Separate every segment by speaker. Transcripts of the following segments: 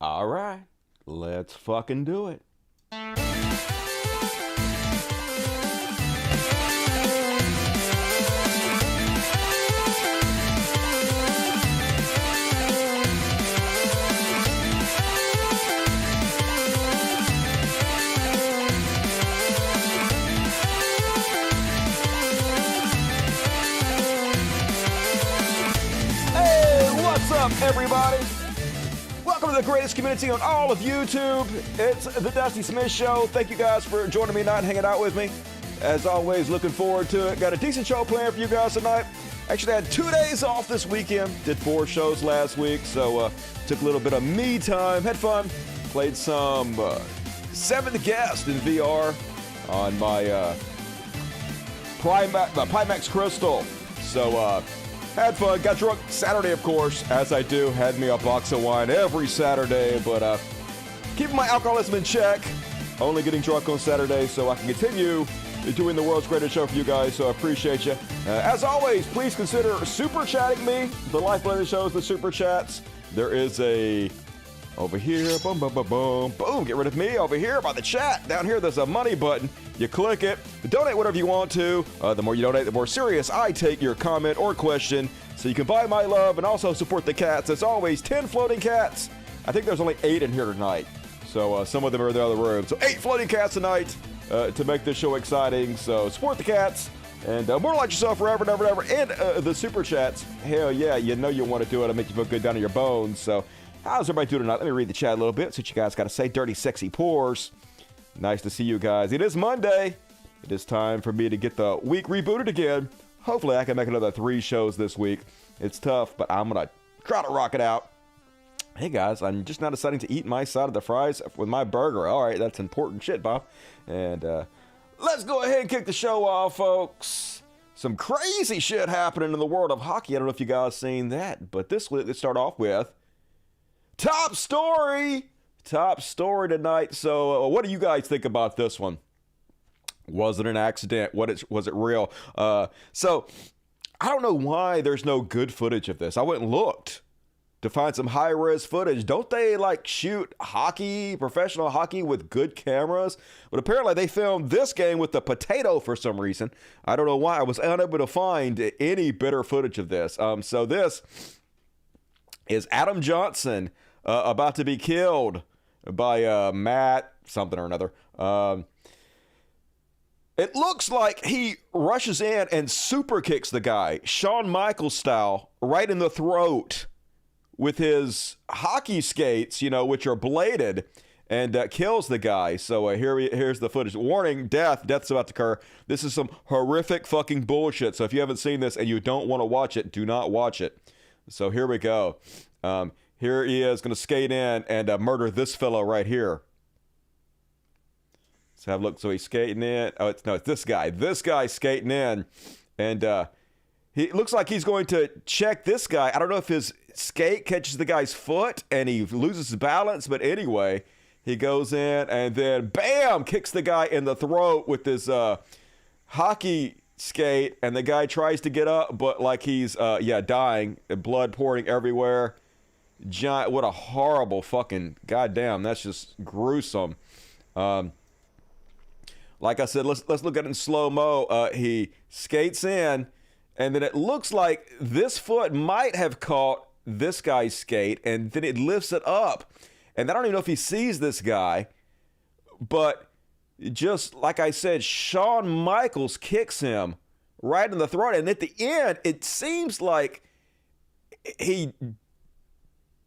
Speaker 1: All right, let's fucking do it. What's up, everybody? Welcome to the greatest community on all of YouTube. It's the Dusty Smith Show. Thank you guys for joining me tonight and hanging out with me. As always, looking forward to it. Got a decent show planned for you guys tonight. Actually had 2 days off this weekend. Did 4 shows last week, so took a little bit of me time. Had fun. Played some Seventh Guest in VR on my Pimax Crystal. So had fun, got drunk Saturday, of course, as I do. Had me a box of wine every Saturday, but keeping my alcoholism in check. Only getting drunk on Saturday so I can continue doing the world's greatest show for you guys, so I appreciate you. As always, please consider super chatting me. The lifeblood of the show is the super chats. There is a over here, boom, boom, boom, boom, boom. Get rid of me over here by the chat. Down here, there's a money button. You click it, donate whatever you want to. The more you donate, the more serious I take your comment or question. So you can buy my love and also support the cats. As always, 10 floating cats. I think there's only 8 in here tonight. So some of them are in the other room. So 8 floating cats tonight to make this show exciting. So support the cats and more like yourself forever and ever and ever. And the super chats, hell yeah, you know you want to do it. It'll make you feel good down in your bones. So how's everybody doing tonight? Let me read the chat a little bit. See what you guys got to say. Dirty, sexy pores. Nice to see you guys. It is Monday. It is time for me to get the week rebooted again. Hopefully I can make another 3 shows this week. It's tough, but I'm going to try to rock it out. Hey guys, I'm just now deciding to eat my side of the fries with my burger. All right, that's important shit, Bob. And let's go ahead and kick the show off, folks. Some crazy shit happening in the world of hockey. I don't know if you guys seen that, but this week, let's start off with top story. Top story tonight. So what do you guys think about this one? Was it an accident? Was it real? So I don't know why there's no good footage of this. I went and looked to find some high-res footage. Don't they like shoot hockey, professional hockey with good cameras? But apparently they filmed this game with the potato for some reason. I don't know why. I was unable to find any better footage of this. So this is Adam Johnson about to be killed by Matt something or another. It looks like he rushes in and super kicks the guy, Shawn Michaels style, right in the throat with his hockey skates, you know, which are bladed, and kills the guy. So here's the footage. Warning, death's about to occur. This is some horrific fucking bullshit. So if you haven't seen this and you don't want to watch it, do not watch it. So here we go. Here he is going to skate in and murder this fellow right here. Let's have a look. So he's skating in. Oh, it's this guy. This guy's skating in. And he looks like he's going to check this guy. I don't know if his skate catches the guy's foot and he loses his balance. But anyway, he goes in and then, bam, kicks the guy in the throat with his hockey skate. And the guy tries to get up, but like he's, dying. Blood pouring everywhere. Giant, what a horrible fucking, goddamn, that's just gruesome. Like I said, let's look at it in slow-mo. He skates in, and then it looks like this foot might have caught this guy's skate, and then it lifts it up. And I don't even know if he sees this guy, but just like I said, Shawn Michaels kicks him right in the throat. And at the end, it seems like he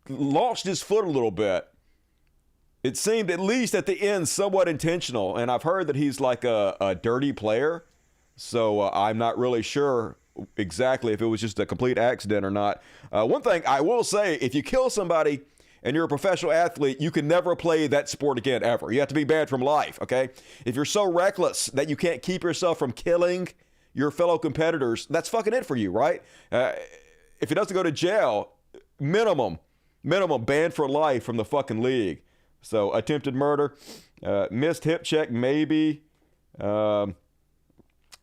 Speaker 1: launched his foot a little bit. It seemed, at least at the end, somewhat intentional. And I've heard that he's like a dirty player. So I'm not really sure exactly if it was just a complete accident or not. One thing I will say, if you kill somebody and you're a professional athlete, you can never play that sport again, ever. You have to be banned from life, okay? If you're so reckless that you can't keep yourself from killing your fellow competitors, that's fucking it for you, right? If he doesn't go to jail, minimum banned for life from the fucking league. So attempted murder, missed hip check, maybe. Yeah,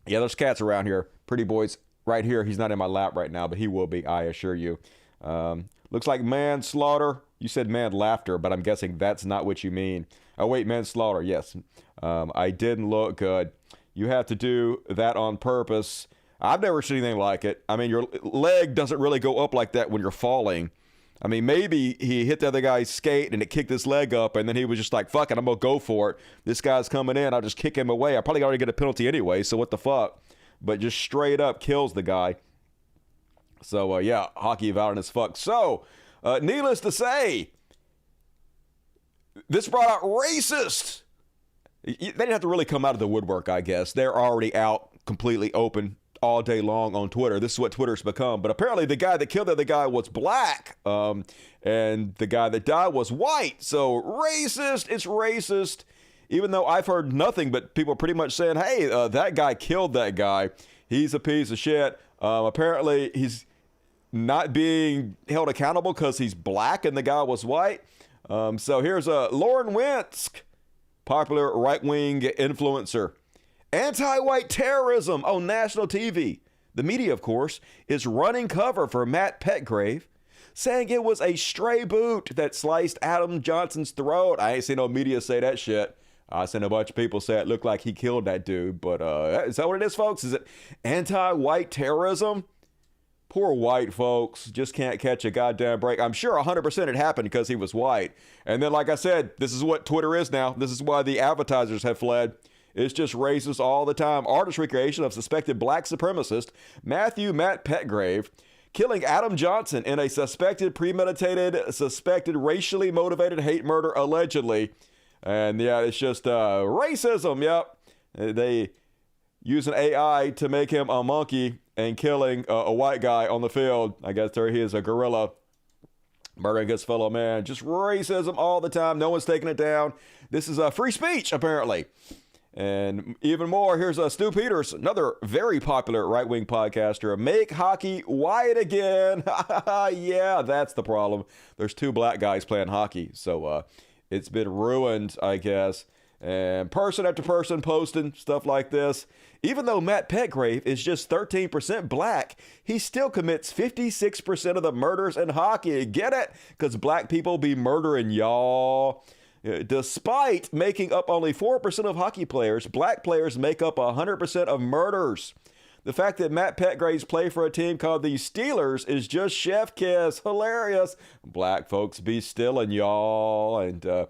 Speaker 1: there's cats around here. Pretty boys right here. He's not in my lap right now, but he will be, I assure you. Looks like manslaughter. You said manlaughter, but I'm guessing that's not what you mean. Oh, wait, manslaughter. Yes. I didn't look good. You have to do that on purpose. I've never seen anything like it. I mean, your leg doesn't really go up like that when you're falling. I mean, maybe he hit the other guy's skate and it kicked his leg up, and then he was just like, fuck it, I'm going to go for it. This guy's coming in. I'll just kick him away. I probably already get a penalty anyway, so what the fuck? But just straight up kills the guy. So, yeah, hockey violent as fuck. So, needless to say, this brought out racist. They didn't have to really come out of the woodwork, I guess. They're already out completely open all day long on Twitter. This is what Twitter's become. But apparently the guy that killed the other guy was black. And the guy that died was white. So racist, it's racist. Even though I've heard nothing but people pretty much saying, hey, that guy killed that guy. He's a piece of shit. Apparently he's not being held accountable because he's black and the guy was white. So here's Lauren Winsk, popular right-wing influencer. Anti-white terrorism on national TV. The media, of course, is running cover for Matt Petgrave, saying it was a stray boot that sliced Adam Johnson's throat. I ain't seen no media say that shit. I seen a bunch of people say it looked like he killed that dude. But is that what it is, folks? Is it anti-white terrorism? Poor white folks just can't catch a goddamn break. I'm sure 100% it happened because he was white. And then, like I said, this is what Twitter is now. This is why the advertisers have fled. It's just racist all the time. Artist recreation of suspected black supremacist Matt Petgrave killing Adam Johnson in a suspected racially motivated hate murder, allegedly. And yeah, it's just racism. Yep. They use an AI to make him a monkey and killing a white guy on the field. I guess there he is, a gorilla. Murdering his fellow man. Just racism all the time. No one's taking it down. This is free speech, apparently. And even more, here's Stewie Peters, another very popular right-wing podcaster. Make hockey Wyatt again. Yeah, that's the problem. There's two black guys playing hockey, so it's been ruined, I guess. And person after person posting stuff like this. Even though Matt Petgrave is just 13% black, he still commits 56% of the murders in hockey. Get it? Because black people be murdering y'all. Despite making up only 4% of hockey players, black players make up 100% of murders. The fact that Matt Petgrave's play for a team called the Steelers is just chef kiss. Hilarious. Black folks be stealing, y'all. And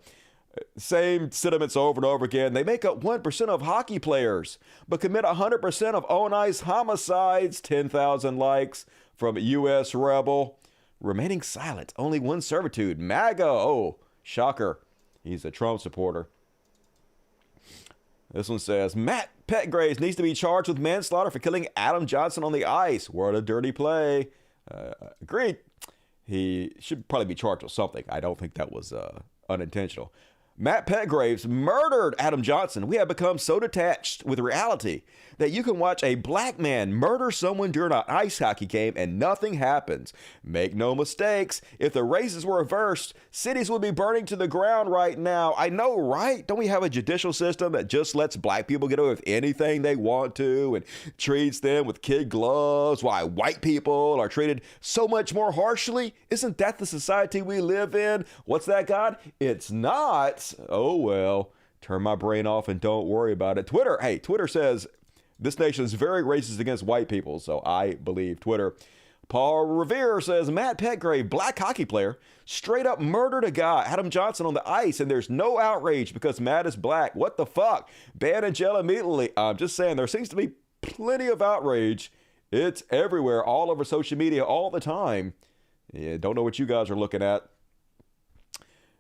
Speaker 1: same sentiments over and over again. They make up 1% of hockey players, but commit 100% of on ice homicides. 10,000 likes from U.S. Rebel. Remaining silent. Only one servitude. MAGA. Oh, shocker. He's a Trump supporter. This one says, Matt Petgrave needs to be charged with manslaughter for killing Adam Johnson on the ice. What a dirty play. Agreed. He should probably be charged with something. I don't think that was unintentional. Matt Petgrave's murdered Adam Johnson. We have become so detached with reality that you can watch a black man murder someone during an ice hockey game and nothing happens. Make no mistakes. If the races were reversed, cities would be burning to the ground right now. I know, right? Don't we have a judicial system that just lets black people get away with anything they want to and treats them with kid gloves? Why white people are treated so much more harshly? Isn't that the society we live in? What's that, God? It's not. Oh, well, turn my brain off and don't worry about it. Twitter says this nation is very racist against white people, so I believe Twitter. Paul Revere says Matt Petgrave, black hockey player, straight up murdered a guy, Adam Johnson, on the ice, and there's no outrage because Matt is black. What the fuck? Ban and jail immediately. I'm just saying, there seems to be plenty of outrage. It's everywhere, all over social media, all the time. Yeah, don't know what you guys are looking at.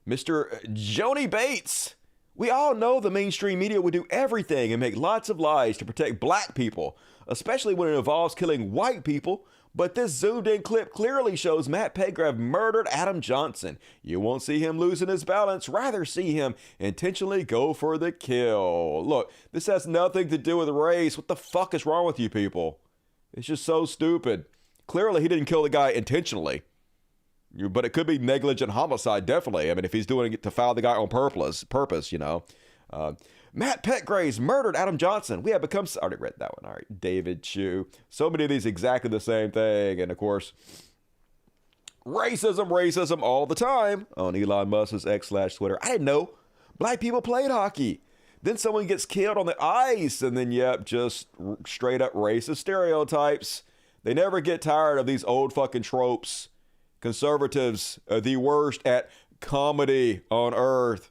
Speaker 1: Mr. Joni Bates. We all know the mainstream media would do everything and make lots of lies to protect black people, especially when it involves killing white people. But this zoomed-in clip clearly shows Matt Petgrave murdered Adam Johnson. You won't see him losing his balance, rather see him intentionally go for the kill. Look, this has nothing to do with race. What the fuck is wrong with you people? It's just so stupid. Clearly, he didn't kill the guy intentionally. But it could be negligent homicide, definitely. I mean, if he's doing it to foul the guy on purpose, you know. Matt Petgrave's murdered Adam Johnson. We have become... I already read that one. All right. David Chu. So many of these exactly the same thing. And, of course, racism all the time on Elon Musk's X/Twitter. I didn't know black people played hockey. Then someone gets killed on the ice, and then, yep, just straight up racist stereotypes. They never get tired of these old fucking tropes. Conservatives are the worst at comedy on earth.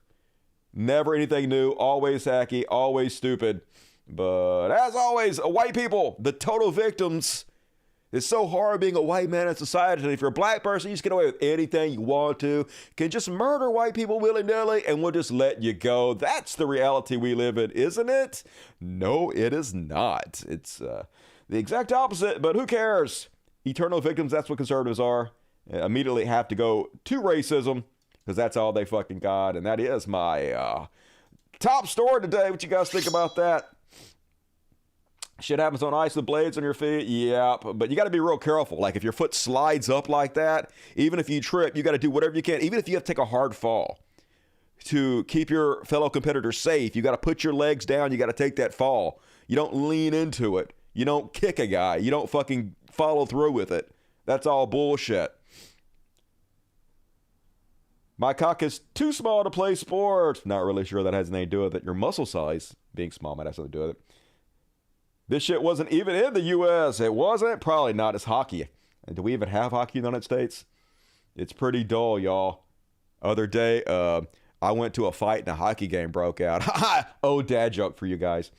Speaker 1: Never anything new, always hacky, always stupid. But as always, white people, the total victims. It's so hard being a white man in society. And if you're a black person, you just get away with anything you want to. You can just murder white people willy-nilly and we'll just let you go. That's the reality we live in, isn't it? No, it is not. It's the exact opposite, but who cares? Eternal victims, that's what conservatives are. Immediately have to go to racism because that's all they fucking got. And that is my top story today. What you guys think about that? Shit happens on ice with blades on your feet. Yeah, but you got to be real careful. Like if your foot slides up like that, even if you trip, you got to do whatever you can. Even if you have to take a hard fall to keep your fellow competitors safe, you got to put your legs down. You got to take that fall. You don't lean into it. You don't kick a guy. You don't fucking follow through with it. That's all bullshit. My cock is too small to play sports. Not really sure that has anything to do with it. Your muscle size being small might have something to do with it. This shit wasn't even in the U.S. It wasn't. Probably not. It's hockey. And do we even have hockey in the United States? It's pretty dull, y'all. Other day, I went to a fight and a hockey game broke out. Oh, dad joke for you guys.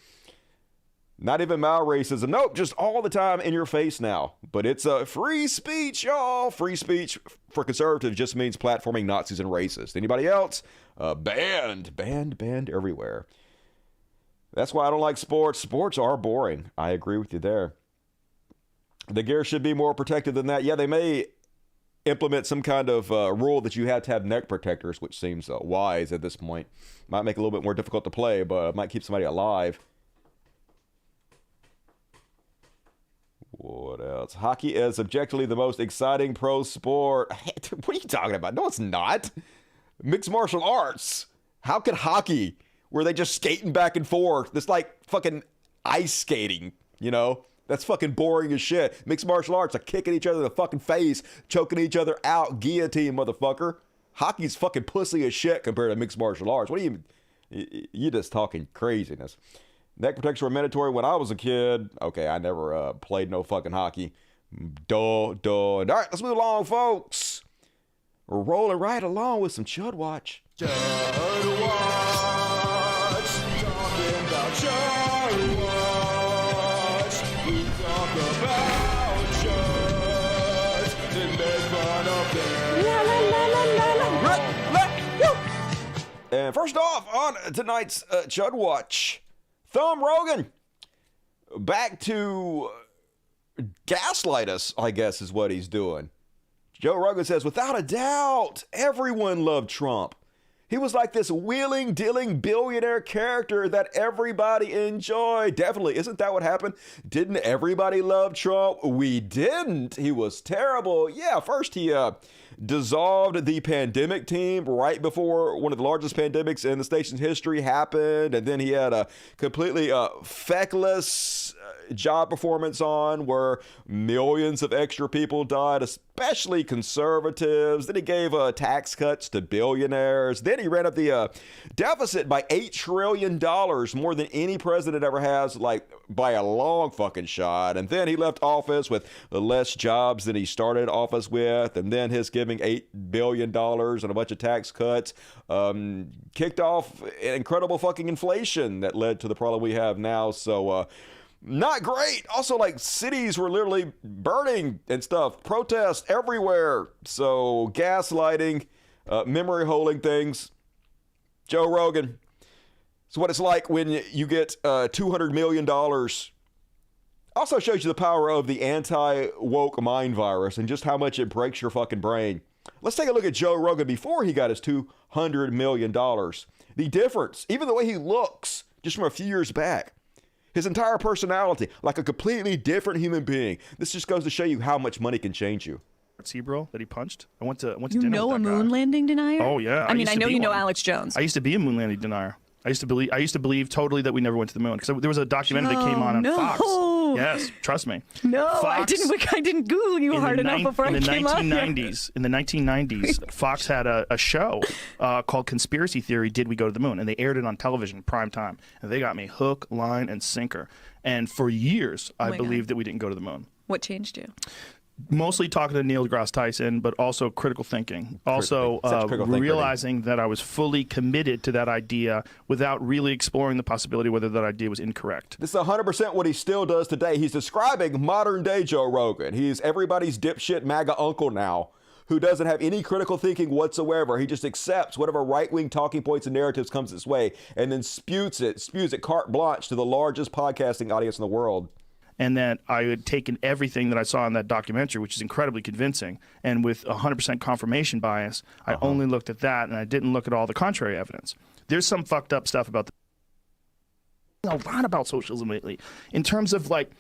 Speaker 1: Not even mild racism. Nope, just all the time in your face now. But it's free speech, y'all. Free speech for conservatives just means platforming Nazis and racists. Anybody else? Banned everywhere. That's why I don't like sports. Sports are boring. I agree with you there. The gear should be more protected than that. Yeah, they may implement some kind of rule that you have to have neck protectors, which seems wise at this point. Might make it a little bit more difficult to play, but it might keep somebody alive. What else? Hockey is objectively the most exciting pro sport. What are you talking about? No, it's not. Mixed martial arts. How could hockey, where they just skating back and forth, that's like fucking ice skating, you know? That's fucking boring as shit. Mixed martial arts are kicking each other in the fucking face, choking each other out, guillotine, motherfucker. Hockey's fucking pussy as shit compared to mixed martial arts. What do you just talking craziness. Neck protectors were mandatory when I was a kid. Okay, I never played no fucking hockey. Duh. All right, let's move along, folks. We're rolling right along with some Chud Watch. Chud Watch. Talking about Chud Watch. We talk about Chuds and make fun of them. La la la la la la. And first off on tonight's Chud Watch, Thumb Rogan, back to gaslight us, I guess is what he's doing. Joe Rogan says, without a doubt, everyone loved Trump. He was like this wheeling, dealing billionaire character that everybody enjoyed. Definitely. Isn't that what happened? Didn't everybody love Trump? We didn't. He was terrible. Yeah, first he dissolved the pandemic team right before one of the largest pandemics in the station's history happened. And then he had a completely feckless job performance on where millions of extra people died, especially conservatives. Then he gave tax cuts to billionaires. Then he ran up the deficit by $8 trillion, more than any president ever has, like by a long fucking shot. And then he left office with less jobs than he started office with. And then his giving $8 billion and a bunch of tax cuts kicked off an incredible fucking inflation that led to the problem we have now. So, not great. Also, like, cities were literally burning and stuff. Protests everywhere. So, gaslighting, memory holding things. Joe Rogan. It's what it's like when you get $200 million. Also shows you the power of the anti-woke mind virus and just how much it breaks your fucking brain. Let's take a look at Joe Rogan before he got his $200 million. The difference, even the way he looks, just from a few years back. His entire personality, like a completely different human being. This just goes to show you how much money can change you.
Speaker 2: Sebro that he punched. I went to dinner with
Speaker 3: You know a moon landing denier?
Speaker 2: Oh yeah.
Speaker 3: I mean, I know you know Alex Jones.
Speaker 2: I used to be a moon landing denier. I used to believe totally that we never went to the moon because there was a documentary that came on Fox. Yes, trust me.
Speaker 3: No, I
Speaker 2: Fox,
Speaker 3: didn't Google you hard enough before I came on here.
Speaker 2: In the 1990s, Fox had a show called Conspiracy Theory, Did We Go to the Moon? And they aired it on television, prime time. And they got me hook, line, and sinker. And for years, I believed that we didn't go to the moon.
Speaker 3: What changed you?
Speaker 2: Mostly talking to Neil deGrasse Tyson, but also critical thinking. Also realizing that I was fully committed to that idea without really exploring the possibility whether that idea was incorrect.
Speaker 1: This is 100% what he still does today. He's describing modern-day Joe Rogan. He's everybody's dipshit MAGA uncle now, who doesn't have any critical thinking whatsoever. He just accepts whatever right-wing talking points and narratives comes his way and then spews it carte blanche to the largest podcasting audience in the world.
Speaker 2: And that I had taken everything that I saw in that documentary, which is incredibly convincing, and with 100% confirmation bias, I only looked at that, and I didn't look at all the contrary evidence. There's some fucked up stuff about a lot about socialism lately, in terms of, like,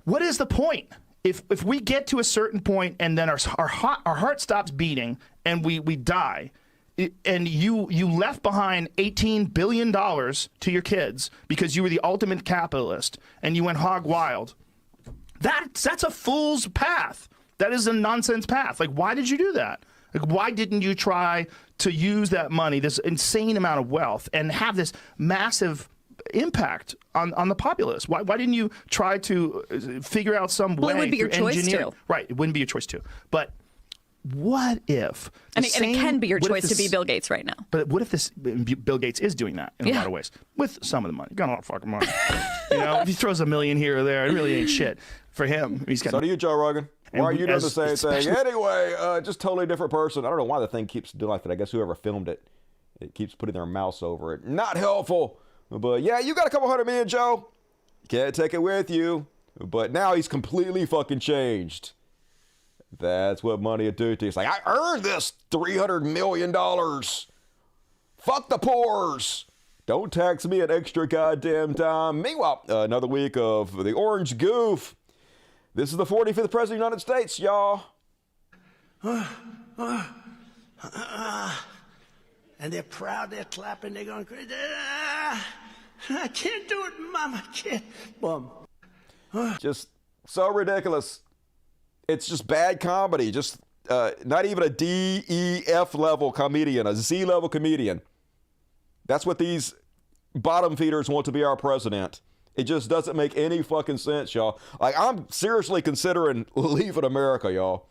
Speaker 2: what is the point? If we get to a certain point and then our heart stops beating and we die, and you left behind $18 billion to your kids because you were the ultimate capitalist and you went hog wild, that's a fool's path. That is a nonsense path. Like, why did you do that? Like, why didn't you try to use that money, this insane amount of wealth, and have this massive impact on the populace? Why didn't you try to figure out some way?
Speaker 3: Well, it would be your choice too.
Speaker 2: Right, it wouldn't be your choice too. But what if...
Speaker 3: And it can be your choice to be Bill Gates right now.
Speaker 2: But what if Bill Gates is doing that in a lot of ways? With some of the money. Got a lot of fucking money. You know, if he throws $1 million here or there, it really ain't shit for him.
Speaker 1: So do you, Joe Rogan? Why are you doing the same thing? Anyway, just totally different person. I don't know why the thing keeps doing like that. I guess whoever filmed it, it keeps putting their mouse over it. Not helpful. But yeah, you got a couple $100 million, Joe. Can't take it with you. But now he's completely fucking changed. That's what money will do to you. It's like, I earned this $300 million. Fuck the poors. Don't tax me an extra goddamn time. Meanwhile, another week of the orange goof. This is the 45th President of the United States, y'all.
Speaker 4: And they're proud, they're clapping, they're going crazy. I can't do it, Mom, I can't. Boom.
Speaker 1: Just so ridiculous. It's just bad comedy. Just not even a D, E, F level comedian, a Z level comedian. That's what these bottom feeders want to be our president. It just doesn't make any fucking sense, y'all. Like, I'm seriously considering leaving America, y'all.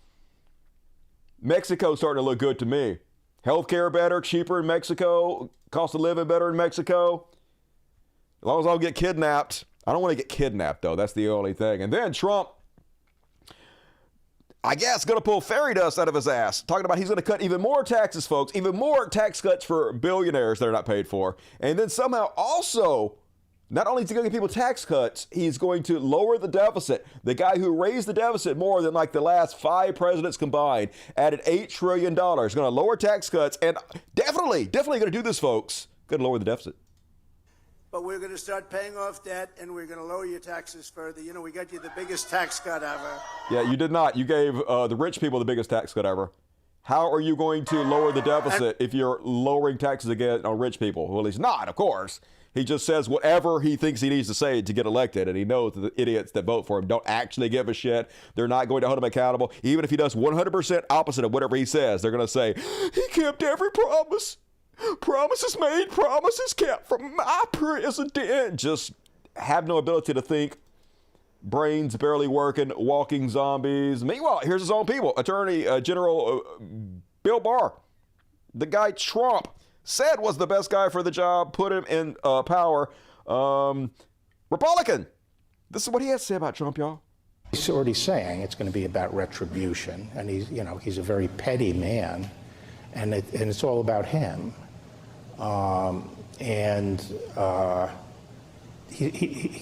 Speaker 1: Mexico's starting to look good to me. Healthcare better, cheaper in Mexico. Cost of living better in Mexico. As long as I don't get kidnapped. I don't want to get kidnapped, though. That's the only thing. And then Trump, I guess, going to pull fairy dust out of his ass. Talking about he's going to cut even more taxes, folks. Even more tax cuts for billionaires that are not paid for. And then somehow also, not only is he going to give people tax cuts, he's going to lower the deficit. The guy who raised the deficit more than like the last 5 presidents combined added $8 trillion. Going to lower tax cuts and definitely going to do this, folks. Going to lower the deficit.
Speaker 4: But we're going to start paying off debt, and we're going to lower your taxes further. You know, we got you the biggest tax cut ever.
Speaker 1: Yeah, you did not. You gave the rich people the biggest tax cut ever. How are you going to lower the deficit if you're lowering taxes again on rich people? Well, he's not, of course. He just says whatever he thinks he needs to say to get elected, and he knows that the idiots that vote for him don't actually give a shit. They're not going to hold him accountable. Even if he does 100% opposite of whatever he says, they're going to say, he kept every promise. Promises made, promises kept from my president. Just have no ability to think. Brains barely working, walking zombies. Meanwhile, here's his own people. Attorney General Bill Barr, the guy Trump said was the best guy for the job, put him in power. Republican. This is what he has to say about Trump, y'all.
Speaker 5: He's already saying it's going to be about retribution, and he's a very petty man, and it's all about him. He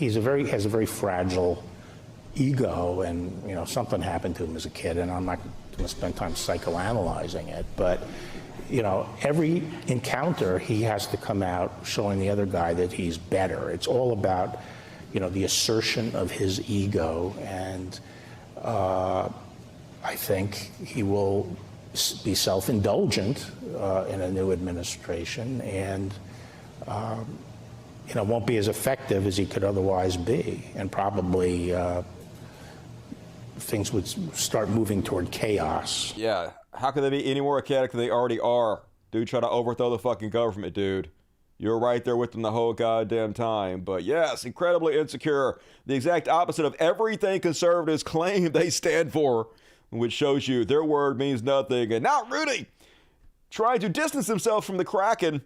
Speaker 5: has a very fragile ego, and something happened to him as a kid, and I'm not going to spend time psychoanalyzing it, but every encounter he has to come out showing the other guy that he's better. It's all about the assertion of his ego, and I think he will be self-indulgent in a new administration, and won't be as effective as he could otherwise be, and probably things would start moving toward chaos.
Speaker 1: Yeah, how can they be any more chaotic than they already are? Dude, try to overthrow the fucking government, dude. You're right there with them the whole goddamn time. But yes, incredibly insecure. The exact opposite of everything conservatives claim they stand for, which shows you their word means nothing. And now Rudy trying to distance himself from the Kraken.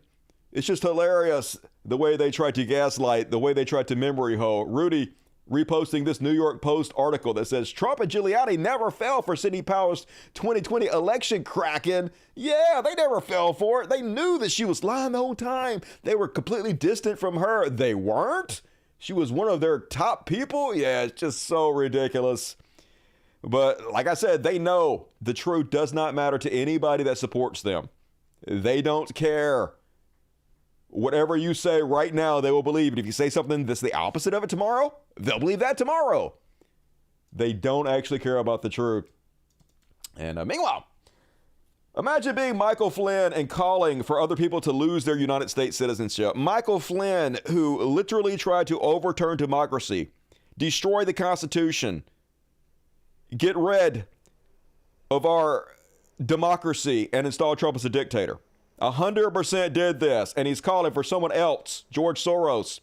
Speaker 1: It's just hilarious the way they tried to gaslight, the way they tried to memory hole. Rudy reposting this New York Post article that says Trump and Giuliani never fell for Sidney Powell's 2020 election Kraken. Yeah, they never fell for it. They knew that she was lying the whole time. They were completely distant from her. They weren't. She was one of their top people. Yeah, it's just so ridiculous. But like I said, they know the truth does not matter to anybody that supports them. They don't care. Whatever you say right now, they will believe it. If you say something that's the opposite of it tomorrow, they'll believe that tomorrow. They don't actually care about the truth. And meanwhile, imagine being Michael Flynn and calling for other people to lose their United States citizenship. Michael Flynn, who literally tried to overturn democracy, destroy the Constitution, get rid of our democracy, and install Trump as a dictator. 100% did this, and he's calling for someone else, George Soros.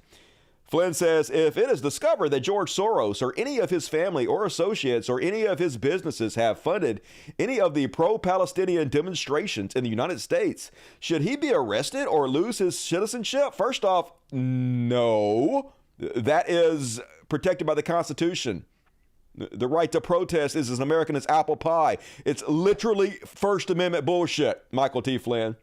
Speaker 1: Flynn says if it is discovered that George Soros or any of his family or associates or any of his businesses have funded any of the pro-Palestinian demonstrations in the United States, should he be arrested or lose his citizenship? First off, no. That is protected by the Constitution. The right to protest is as American as apple pie. It's literally First Amendment bullshit, Michael T. Flynn.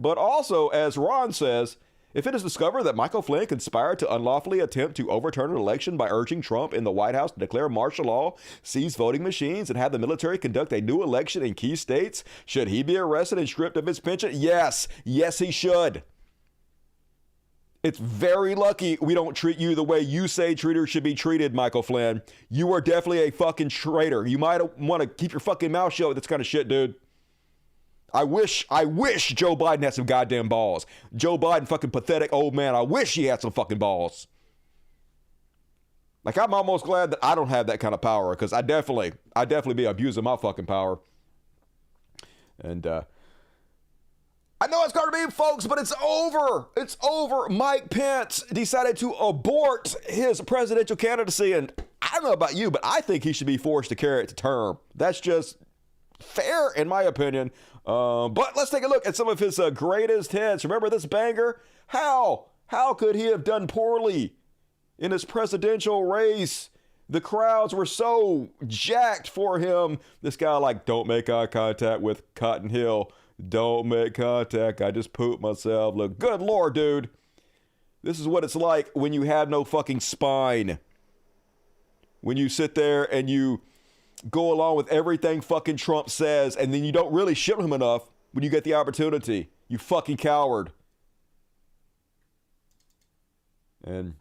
Speaker 1: But also, as Ron says, if it is discovered that Michael Flynn conspired to unlawfully attempt to overturn an election by urging Trump in the White House to declare martial law, seize voting machines, and have the military conduct a new election in key states, should he be arrested and stripped of his pension? Yes. Yes, he should. It's very lucky we don't treat you the way you say traitors should be treated, Michael Flynn. You are definitely a fucking traitor. You might want to keep your fucking mouth shut with this kind of shit, dude. I wish Joe Biden had some goddamn balls. Joe Biden, fucking pathetic old man. I wish he had some fucking balls. Like, I'm almost glad that I don't have that kind of power, because I'd definitely be abusing my fucking power. And I know it's hard to be, folks, but it's over. It's over. Mike Pence decided to abort his presidential candidacy, and I don't know about you, but I think he should be forced to carry it to term. That's just fair, in my opinion. But let's take a look at some of his greatest hits. Remember this banger? How could he have done poorly in his presidential race? The crowds were so jacked for him. This guy, like, don't make eye contact with Cotton Hill. Don't make contact. I just pooped myself. Look, good Lord, dude. This is what it's like when you have no fucking spine. When you sit there and you go along with everything fucking Trump says, and then you don't really shit him enough when you get the opportunity. You fucking coward. And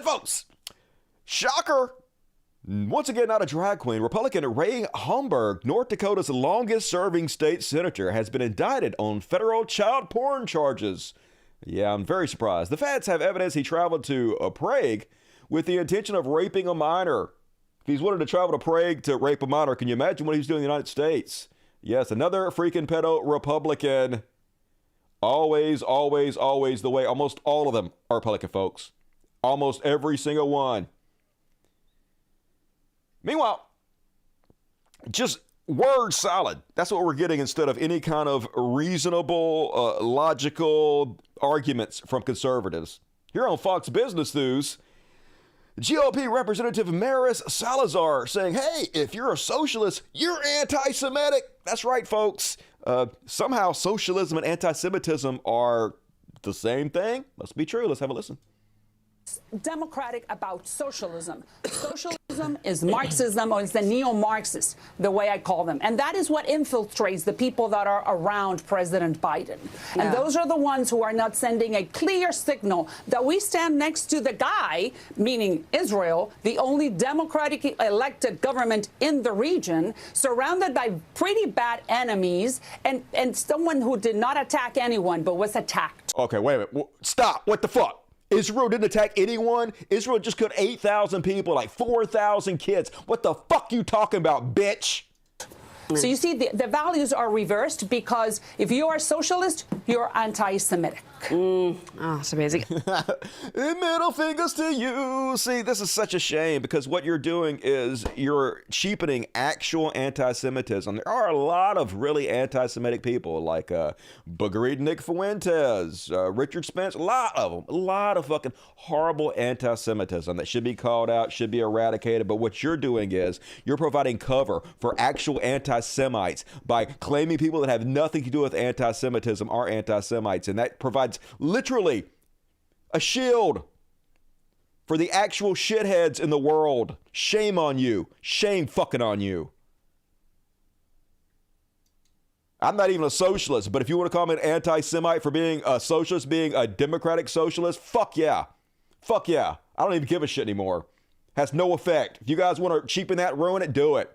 Speaker 1: folks, shocker. Once again, not a drag queen. Republican Ray Humberg, North Dakota's longest-serving state senator, has been indicted on federal child porn charges. Yeah, I'm very surprised. The feds have evidence he traveled to Prague with the intention of raping a minor. If he's willing to travel to Prague to rape a minor, can you imagine what he's doing in the United States? Yes, another freaking pedo Republican. Always, always, always the way. Almost all of them are Republican, folks. Almost every single one. Meanwhile, just word salad. That's what we're getting instead of any kind of reasonable, logical arguments from conservatives. Here on Fox Business News, GOP Representative Maris Salazar saying, hey, if you're a socialist, you're anti-Semitic. That's right, folks. Somehow socialism and anti-Semitism are the same thing. Must be true. Let's have a listen.
Speaker 6: Democratic about socialism. Socialism is Marxism, or it's the neo-Marxists, the way I call them. And that is what infiltrates the people that are around President Biden. Yeah. And those are the ones who are not sending a clear signal that we stand next to the guy, meaning Israel, the only democratic elected government in the region, surrounded by pretty bad enemies, and someone who did not attack anyone but was attacked.
Speaker 1: Okay, wait a minute. Stop. What the fuck? Israel didn't attack anyone. Israel just killed 8,000 people, like 4,000 kids. What the fuck you talking about, bitch?
Speaker 6: So you see, the values are reversed because if you are socialist, you're anti-Semitic.
Speaker 3: Oh, it's amazing.
Speaker 1: Middle fingers to you. See, this is such a shame because what you're doing is you're cheapening actual anti-Semitism. There are a lot of really anti-Semitic people like Margorie T Fuentes, Richard Spence, a lot of them. A lot of fucking horrible anti-Semitism that should be called out, should be eradicated. But what you're doing is you're providing cover for actual anti-Semites by claiming people that have nothing to do with anti-Semitism are anti-Semites. And that provides literally a shield for the actual shitheads in the world. Shame on you. Shame fucking on you. I'm not even a socialist, but if you want to call me an anti-Semite for being a socialist, being a democratic socialist, fuck yeah. Fuck yeah. I don't even give a shit anymore. Has no effect. If you guys want to cheapen that, ruin it, do it.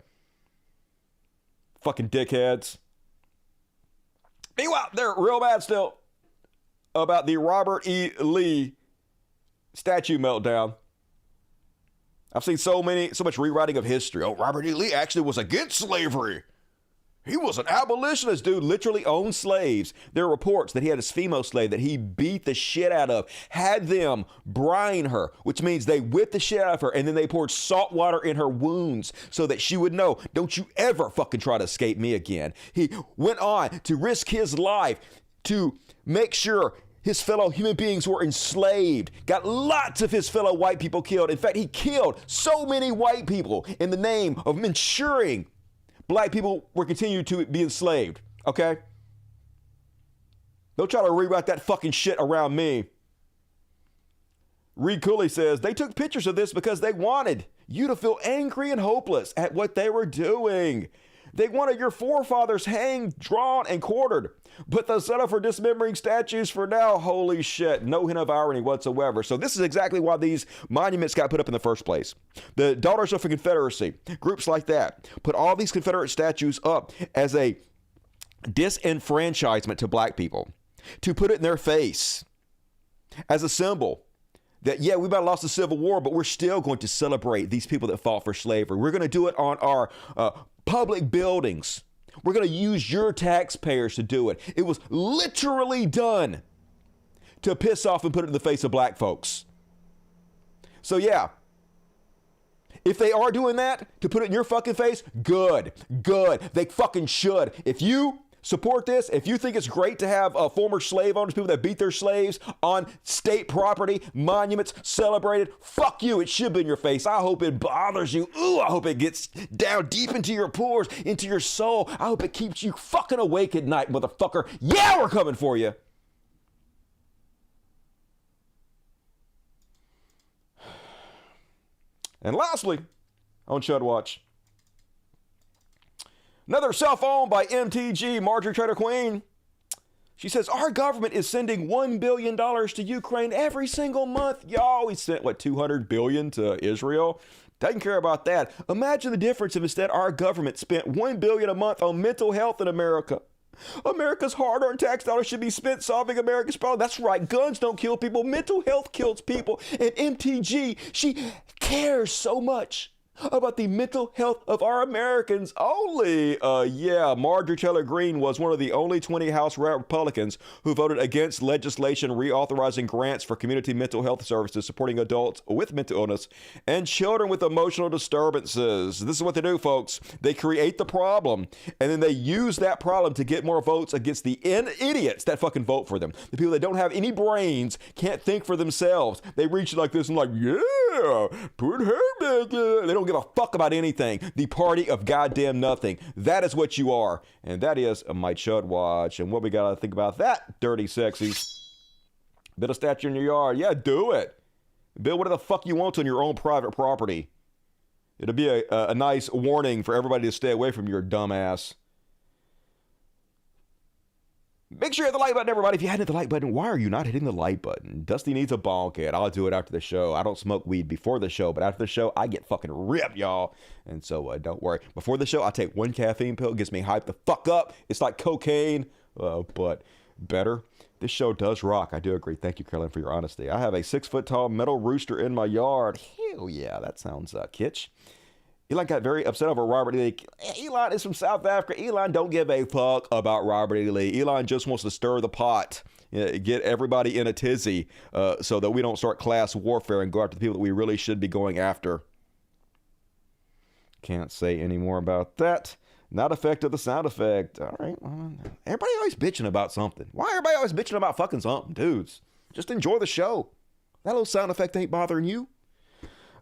Speaker 1: Fucking dickheads. Meanwhile, they're real mad still about the Robert E. Lee statue meltdown. I've seen so much rewriting of history. Oh, Robert E. Lee actually was against slavery. He was an abolitionist, dude, literally owned slaves. There are reports that he had his female slave that he beat the shit out of, had them brine her, which means they whipped the shit out of her, and then they poured salt water in her wounds so that she would know, don't you ever fucking try to escape me again. He went on to risk his life to make sure his fellow human beings were enslaved, got lots of his fellow white people killed. In fact, he killed so many white people in the name of ensuring black people were continuing to be enslaved, okay? Don't try to rewrite that fucking shit around me. Reed Cooley says, they took pictures of this because they wanted you to feel angry and hopeless at what they were doing. They wanted your forefathers hanged, drawn, and quartered. But they'll settle for dismembering statues for now. Holy shit. No hint of irony whatsoever. So this is exactly why these monuments got put up in the first place. The Daughters of the Confederacy, groups like that, put all these Confederate statues up as a disenfranchisement to black people, to put it in their face as a symbol that, yeah, we might have lost the Civil War, but we're still going to celebrate these people that fought for slavery. We're going to do it on our public buildings. We're going to use your taxpayers to do it. It was literally done to piss off and put it in the face of black folks. So yeah, if they are doing that to put it in your fucking face, good. They fucking should. If you support this, if you think it's great to have former slave owners, people that beat their slaves on state property, monuments, celebrated, fuck you, it should be in your face. I hope it bothers you. Ooh, I hope it gets down deep into your pores, into your soul. I hope it keeps you fucking awake at night, motherfucker. Yeah, we're coming for you. And lastly, on Chud Watch, another cell phone by MTG, Marjorie Trader Queen. She says, our government is sending $1 billion to Ukraine every single month. Y'all, we sent, $200 billion to Israel? Doesn't care about that. Imagine the difference if instead our government spent $1 billion a month on mental health in America. America's hard-earned tax dollars should be spent solving America's problem. That's right. Guns don't kill people. Mental health kills people. And MTG, she cares so much about the mental health of our Americans only. Marjorie Taylor Greene was one of the only 20 House Republicans who voted against legislation reauthorizing grants for community mental health services supporting adults with mental illness and children with emotional disturbances. This is what they do, folks. They create the problem, and then they use that problem to get more votes against the idiots that fucking vote for them. The people that don't have any brains, can't think for themselves. They reach like this and like, yeah, put her back in. They don't give a fuck about anything. The party of goddamn nothing. That is what you are. And that is my Chud Watch. And what we got to think about that, dirty sexies. Build a statue in your yard. Yeah, do it. Build whatever the fuck you want on your own private property. It'll be a nice warning for everybody to stay away from your dumb ass. Make sure you hit the like button, everybody. If you hadn't hit the like button, why are you not hitting the like button? Dusty needs a bonk hit. I'll do it after the show. I don't smoke weed before the show, but after the show, I get fucking ripped, y'all. And so don't worry. Before the show, I take one caffeine pill. It gets me hyped the fuck up. It's like cocaine, but better. This show does rock. I do agree. Thank you, Caroline, for your honesty. I have a 6-foot-tall metal rooster in my yard. Hell yeah, that sounds kitsch. Elon got very upset over Robert E. Lee. Elon is from South Africa. Elon don't give a fuck about Robert E. Lee. Elon just wants to stir the pot, get everybody in a tizzy so that we don't start class warfare and go after the people that we really should be going after. Can't say any more about that. Not effective, the sound effect. All right. Everybody always bitching about something. Why everybody always bitching about fucking something? Dudes, just enjoy the show. That little sound effect ain't bothering you.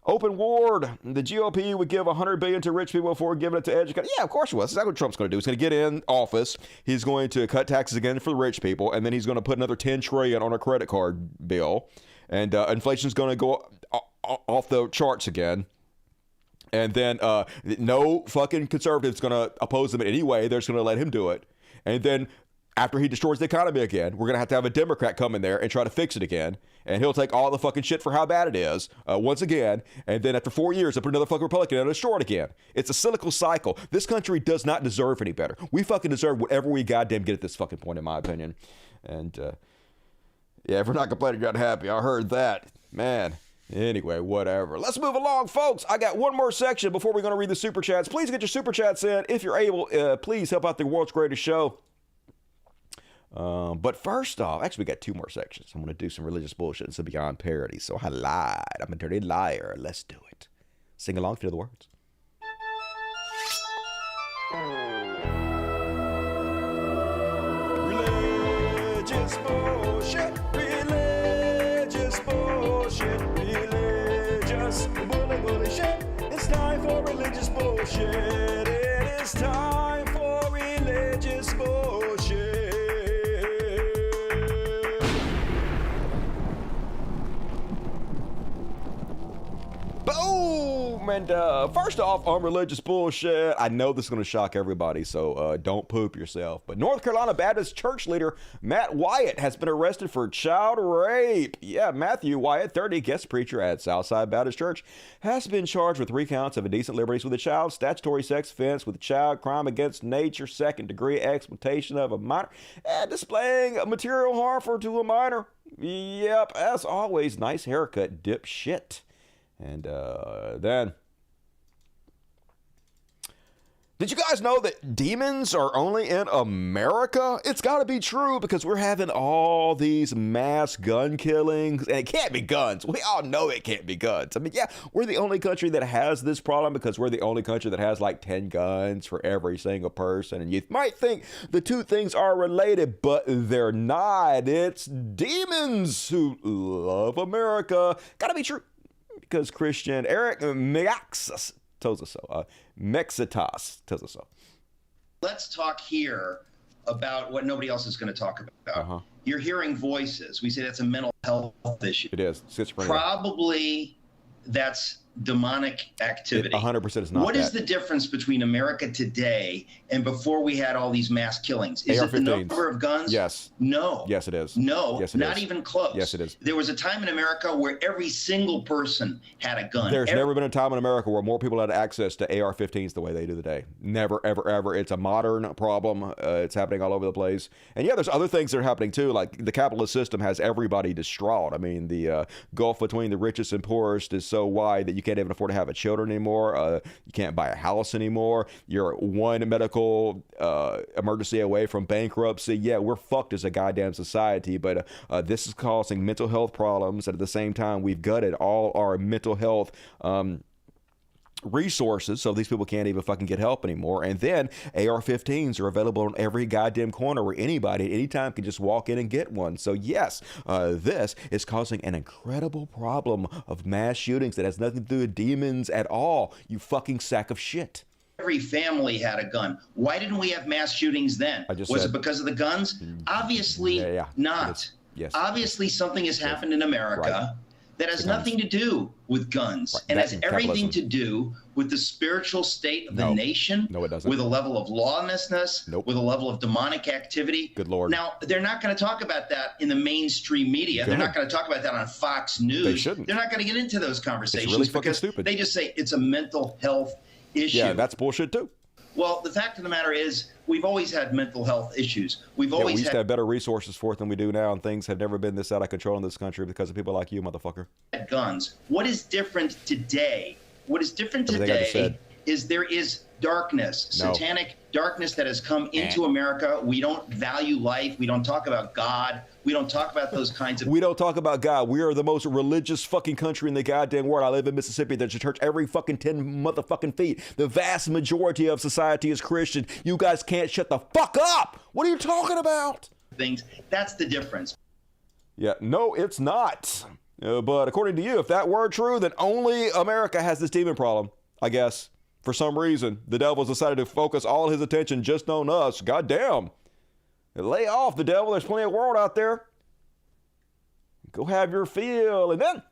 Speaker 1: Open Ward. The GOP would give $100 billion to rich people before giving it to educators. Yeah, of course it was. That's exactly what Trump's going to do. He's going to get in office. He's going to cut taxes again for the rich people, and then he's going to put another $10 trillion on a credit card bill, and inflation's going to go off the charts again. And then no fucking conservative's going to oppose him in any way. They're just going to let him do it. And then after he destroys the economy again, we're going to have a Democrat come in there and try to fix it again. And he'll take all the fucking shit for how bad it is once again. And then after 4 years, they'll put another fucking Republican and destroy it again. It's a cyclical cycle. This country does not deserve any better. We fucking deserve whatever we goddamn get at this fucking point, in my opinion. And yeah, if we're not complaining, you're not happy. I heard that. Man. Anyway, whatever. Let's move along, folks. I got one more section before we're going to read the super chats. Please get your super chats in. If you're able, please help out the world's greatest show. But first off, actually, we got 2 more sections. I'm going to do some religious bullshit and some beyond parody. So I lied. I'm a dirty liar. Let's do it. Sing along if you know the words. Religious bullshit. Religious bullshit. Religious bullshit. It's time for religious bullshit. It is time for religious bullshit. Boom! And first off, on religious bullshit, I know this is going to shock everybody, so don't poop yourself. But North Carolina Baptist church leader Matt Wyatt has been arrested for child rape. Yeah, Matthew Wyatt, 30, guest preacher at Southside Baptist Church, has been charged with 3 counts of indecent liberties with a child, statutory sex offense with a child, crime against nature, second-degree exploitation of a minor, and displaying a material harmful to a minor. Yep, as always, nice haircut, dipshit. And then, did you guys know that demons are only in America? It's got to be true because we're having all these mass gun killings, and it can't be guns. We all know it can't be guns. I mean, yeah, we're the only country that has this problem because we're the only country that has like 10 guns for every single person. And you might think the 2 things are related, but they're not. It's demons who love America. Got to be true. Because Christian Eric Mexitas tells us so. Mexitas tells us so.
Speaker 7: Let's talk here about what nobody else is going to talk about. You're hearing voices. We say that's a mental health issue.
Speaker 1: It is. Schizophrenia.
Speaker 7: Probably that's demonic activity.
Speaker 1: 100% is not.
Speaker 7: What is the difference between America today and before we had all these mass killings? Is it the number of guns?
Speaker 1: Yes.
Speaker 7: No.
Speaker 1: Yes, it is.
Speaker 7: No.
Speaker 1: Yes, it
Speaker 7: not
Speaker 1: is.
Speaker 7: even close.
Speaker 1: Yes, it is.
Speaker 7: There was a time in America where every single person had a gun.
Speaker 1: There's never been a time in America where more people had access to AR-15s the way they do today. Never, ever, ever. It's a modern problem. It's happening all over the place. And yeah, there's other things that are happening too. Like the capitalist system has everybody distraught. I mean, the gulf between the richest and poorest is so wide that you can't even afford to have a children anymore. You can't buy a house anymore. You're one medical emergency away from bankruptcy. Yeah, we're fucked as a goddamn society, but this is causing mental health problems. And at the same time, we've gutted all our mental health resources, so these people can't even fucking get help anymore. And then AR-15s are available on every goddamn corner where anybody at any time can just walk in and get one. So yes, this is causing an incredible problem of mass shootings that has nothing to do with demons at all. You fucking sack of shit.
Speaker 7: Every family had a gun. Why didn't we have mass shootings then? Was it because of the guns? Obviously not.
Speaker 1: Yes.
Speaker 7: Obviously something has happened in America that has nothing to do with guns and has everything to do with the spiritual state of the nation.
Speaker 1: No, it doesn't.
Speaker 7: With a level of lawlessness, with a level of demonic activity.
Speaker 1: Good Lord.
Speaker 7: Now, they're not going to talk about that in the mainstream media. They're not going to talk about that on Fox News.
Speaker 1: They shouldn't.
Speaker 7: They're not going to get into those conversations
Speaker 1: really fucking
Speaker 7: because
Speaker 1: stupid.
Speaker 7: They just say it's a mental health issue.
Speaker 1: Yeah, that's bullshit too.
Speaker 7: Well, the fact of the matter is, we've always had mental health issues. We
Speaker 1: we used
Speaker 7: had
Speaker 1: to have better resources for it than we do now, and things have never been this out of control in this country because of people like you, motherfucker.
Speaker 7: guns. What is different today? What is different
Speaker 1: Everything I just
Speaker 7: today
Speaker 1: said.
Speaker 7: is there is darkness, satanic darkness that has come into America. We don't value life. We don't talk about God. We don't talk about those kinds of...
Speaker 1: We don't talk about God. We are the most religious fucking country in the goddamn world. I live in Mississippi. There's a church every fucking 10 motherfucking feet. The vast majority of society is Christian. You guys can't shut the fuck up. What are you talking about?
Speaker 7: things. That's the difference.
Speaker 1: Yeah, no, it's not. But according to you, if that were true, then only America has this demon problem, I guess. For some reason, the devil's decided to focus all his attention just on us. God damn. Lay off, the devil. There's plenty of world out there. Go have your fill. And then,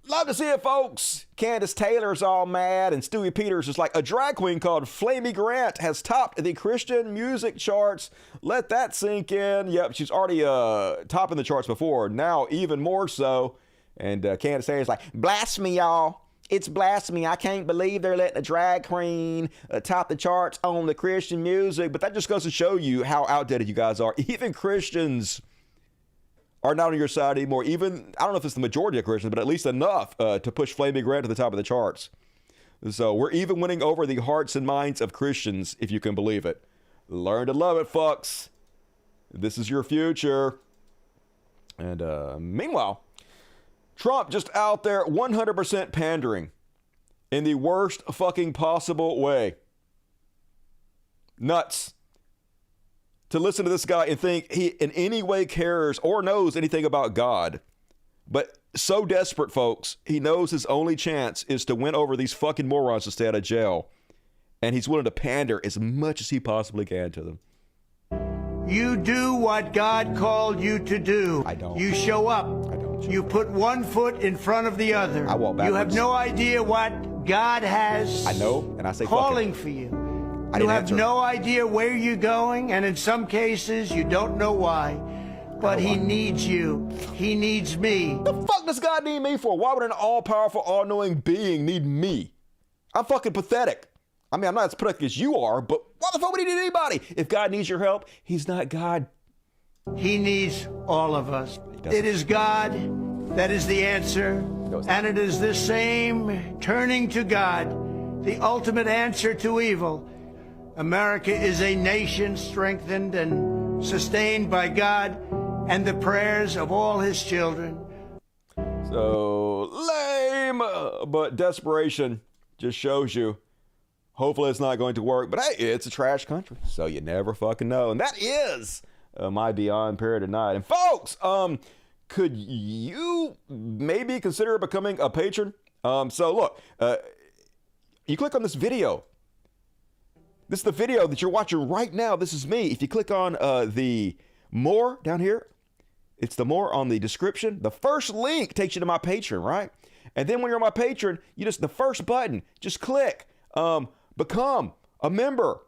Speaker 1: love to see it, folks. Candace Taylor's all mad, and Stewie Peters is like, a drag queen called Flamey Grant has topped the Christian music charts. Let that sink in. Yep, she's already topping the charts before. Now, even more so. And Candace Taylor's like, blasphemy, y'all. It's blasphemy. I can't believe they're letting a drag queen top the charts on the Christian music. But that just goes to show you how outdated you guys are. Even Christians are not on your side anymore. Even, I don't know if it's the majority of Christians, but at least enough to push Flaming Grant to the top of the charts. So we're even winning over the hearts and minds of Christians, if you can believe it. Learn to love it, fucks. This is your future. And meanwhile, Trump just out there 100% pandering in the worst fucking possible way. Nuts. To listen to this guy and think he in any way cares or knows anything about God. But so desperate, folks, he knows his only chance is to win over these fucking morons to stay out of jail. And he's willing to pander as much as he possibly can to them.
Speaker 4: You do what God called you to do.
Speaker 1: I don't.
Speaker 4: You show up.
Speaker 1: I don't.
Speaker 4: You put one foot in front of the other.
Speaker 1: I walk backwards.
Speaker 4: You have no idea what God has
Speaker 1: I know, and I say
Speaker 4: calling
Speaker 1: fuck it.
Speaker 4: for you.
Speaker 1: I
Speaker 4: You
Speaker 1: didn't
Speaker 4: have
Speaker 1: answer.
Speaker 4: no idea where you're going, and in some cases, you don't know why. But he needs you. He needs me.
Speaker 1: The fuck does God need me for? Why would an all-powerful, all-knowing being need me? I'm fucking pathetic. I mean, I'm not as pathetic as you are, but why the fuck would he need anybody? If God needs your help, he's not God.
Speaker 4: He needs all of us. It is God that is the answer, and it is the same turning to God, the ultimate answer to evil. America is a nation strengthened and sustained by God and the prayers of all his children.
Speaker 1: So lame, but desperation just shows you. Hopefully it's not going to work, but hey, it's a trash country, so you never fucking know. And that is my Beyond Prayer tonight. And folks, could you maybe consider becoming a patron? So look, you click on this video. This is the video that you're watching right now. This is me. If you click on the more down here, it's the more on the description. The first link takes you to my Patreon, right? And then when you're on my Patreon, the first button, just click become a member.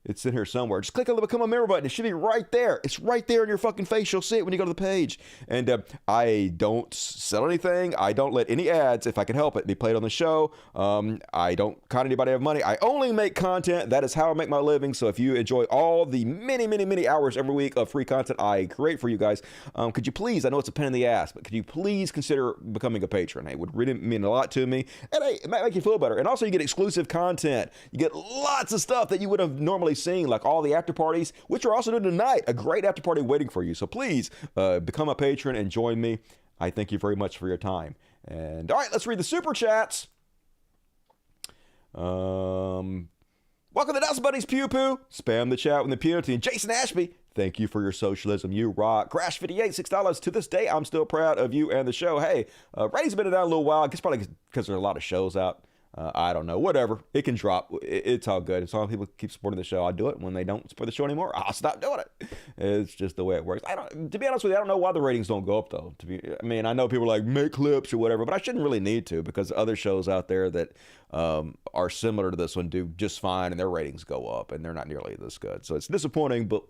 Speaker 1: It's in here somewhere. Just click on the become a member button. It should be right there. It's right there in your fucking face. You'll see it when you go to the page. And I don't sell anything. I don't let any ads, if I can help it, be played on the show. I don't con anybody have money. I only make content. That is how I make my living. So if you enjoy all the many, many, many hours every week of free content I create for you guys, could you please, I know it's a pain in the ass, but could you please consider becoming a patron? It would really mean a lot to me. And it might make you feel better. And also you get exclusive content. You get lots of stuff that you would have normally seen, like all the after parties, which are also doing tonight. A great after party waiting for you. So please become a patron and join me. I thank you very much for your time. And all right, let's read the super chats. Welcome to Dust Buddies Pew Pew. Spam the chat with impunity. And Jason Ashby, thank you for your socialism. You rock. Crash 58, $6. To this day, I'm still proud of you and the show. Hey, ratings have been down a little while. I guess probably because there are a lot of shows out. I don't know. Whatever. It can drop. It's all good. As long as people keep supporting the show, I'll do it. When they don't support the show anymore, I'll stop doing it. It's just the way it works. To be honest with you, I don't know why the ratings don't go up, though. I know people are like, make clips or whatever, but I shouldn't really need to, because other shows out there that are similar to this one do just fine, and their ratings go up, and they're not nearly this good. So it's disappointing, but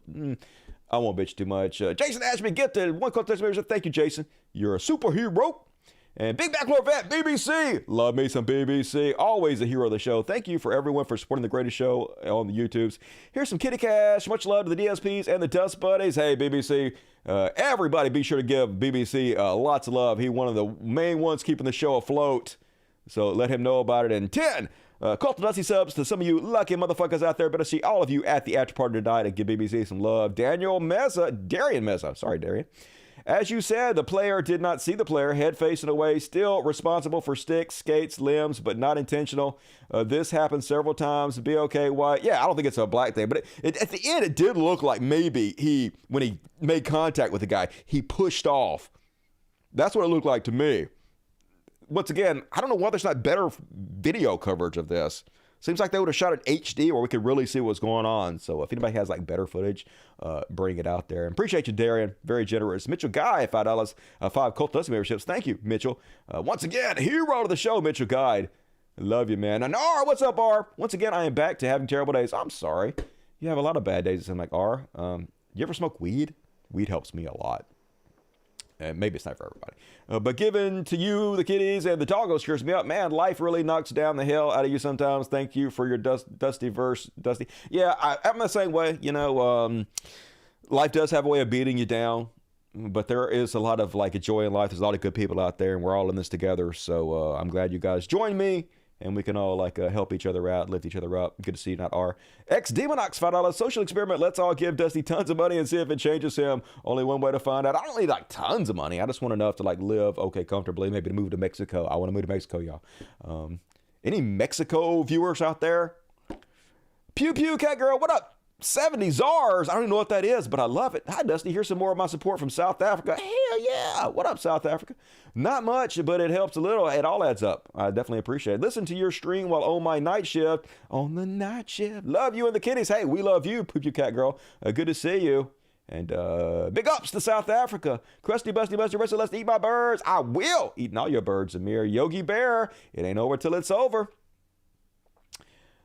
Speaker 1: I won't bitch too much. Jason Ashby, get the one call text message. Thank you, Jason. You're a superhero. And Big Backlord Vet, BBC. Love me some BBC. Always a hero of the show. Thank you for everyone for supporting the greatest show on the YouTubes. Here's some Kitty Cash. Much love to the DSPs and the Dust Buddies. Hey, BBC. Everybody be sure to give BBC lots of love. He's one of the main ones keeping the show afloat. So let him know about it. And 10 Cult of Dusty subs to some of you lucky motherfuckers out there. Better see all of you at the after party tonight and give BBC some love. Darian Meza. Sorry, Darian. As you said, the player did not see the player, head facing away, still responsible for sticks, skates, limbs, but not intentional. This happened several times. Be okay, Wyatt. Yeah, I don't think it's a black thing, but at the end, it did look like maybe when he made contact with the guy, he pushed off. That's what it looked like to me. Once again, I don't know why there's not better video coverage of this. Seems like they would have shot it HD where we could really see what's going on. So if anybody has like better footage, bring it out there. And appreciate you, Darian. Very generous. Mitchell Guy, $5. 5 Cult Dusty memberships. Thank you, Mitchell. Once again, hero of the show, Mitchell Guide. Love you, man. And R, what's up, R? Once again, I am back to having terrible days. I'm sorry. You have a lot of bad days. I'm like, R, you ever smoke weed? Weed helps me a lot. And maybe it's not for everybody. But given to you, the kitties, and the doggos screws me up. Man, life really knocks down the hell out of you sometimes. Thank you for your Dusty verse, Dusty. Yeah, I'm the same way. You know, life does have a way of beating you down. But there is a lot of like joy in life. There's a lot of good people out there, and we're all in this together. So I'm glad you guys joined me. And we can all like help each other out, lift each other up. Good to see you, not R. X-Demonox, $5. Social experiment. Let's all give Dusty tons of money and see if it changes him. Only one way to find out. I don't need like tons of money. I just want enough to like live okay comfortably. Maybe to move to Mexico. I want to move to Mexico, y'all. Any Mexico viewers out there? Pew Pew Cat Girl, what up? 70 czars. I don't even know what that is, but I love it. Hi, Dusty. Here's some more of my support from South Africa. Hell yeah. What up, South Africa? Not much, but it helps a little. It all adds up. I definitely appreciate it. Listen to your stream while on my night shift. On the night shift. Love you and the kitties. Hey, we love you, Poop You Cat Girl. Good to see you. And big ups to South Africa. Crusty, Busty, Buster, Wrestle, let's eat my birds. I will. Eating all your birds, Amir. Yogi Bear. It ain't over till it's over.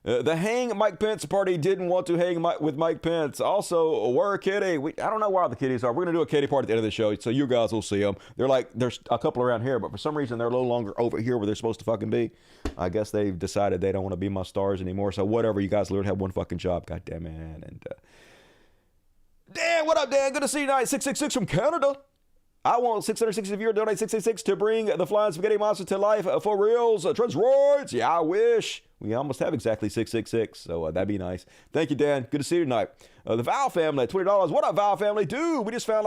Speaker 1: The Hang Mike Pence party didn't want to hang with Mike Pence. Also, we're a kitty. I don't know where all the kitties are. We're going to do a kitty party at the end of the show, so you guys will see them. There's a couple around here, but for some reason, they're a little longer over here where they're supposed to fucking be. I guess they've decided they don't want to be my stars anymore, so whatever. You guys literally have one fucking job. God damn it. And Dan, what up, Dan? Good to see you tonight. 666 from Canada. I want 660 of you to donate 666 to bring the Flying Spaghetti Monster to life for reals. Transroids. Yeah, I wish. We almost have exactly 666, so that'd be nice. Thank you, Dan. Good to see you tonight. The Val family, $20. What up, Val family? Dude, we just found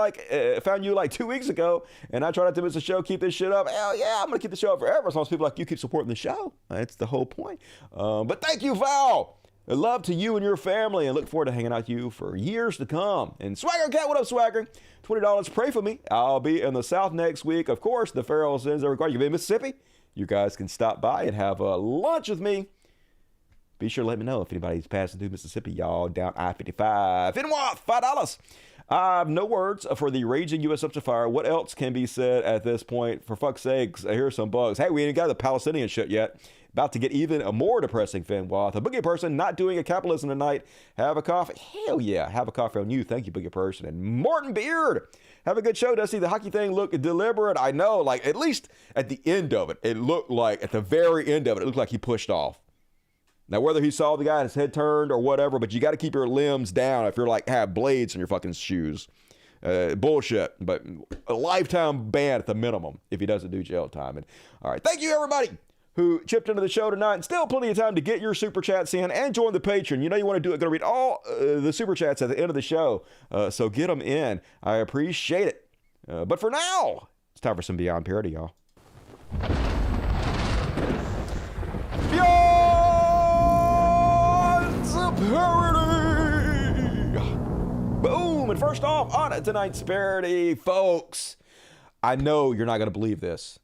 Speaker 1: you like 2 weeks ago, and I tried not to miss the show. Keep this shit up. Hell yeah, I'm going to keep the show up forever as long as people like you keep supporting the show. That's the whole point. But thank you, Val. Love to you and your family, and look forward to hanging out with you for years to come. And Swagger Cat, what up, Swagger? $20. Pray for me. I'll be in the South next week. Of course, the Pharaoh sins are required. You'll be in Mississippi. You guys can stop by and have lunch with me. Be sure to let me know if anybody's passing through Mississippi, y'all, down I-55. Finworth, $5. I have no words for the raging U.S. subject fire. What else can be said at this point? For fuck's sakes, here's some bugs. Hey, we ain't got the Palestinian shit yet. About to get even more depressing, Finworth. A boogie person not doing a capitalism tonight. Have a coffee. Hell yeah, have a coffee on you. Thank you, boogie person. And Morton Beard. Have a good show, Dusty. The hockey thing looked deliberate. I know, like, at least at the end of it, it looked like, at the very end of it, it looked like he pushed off. Now, whether he saw the guy and his head turned or whatever, but you got to keep your limbs down if you're like, have blades in your fucking shoes. Bullshit. But a lifetime ban at the minimum if he doesn't do jail time. And all right. Thank you, everybody who chipped into the show tonight. And still plenty of time to get your super chats in and join the Patreon. You know you want to do it. Going to read all the super chats at the end of the show. So get them in. I appreciate it. But for now, it's time for some Beyond Parody, y'all. Beyond Parody! Boom! And first off, on tonight's parody, folks, I know you're not going to believe this,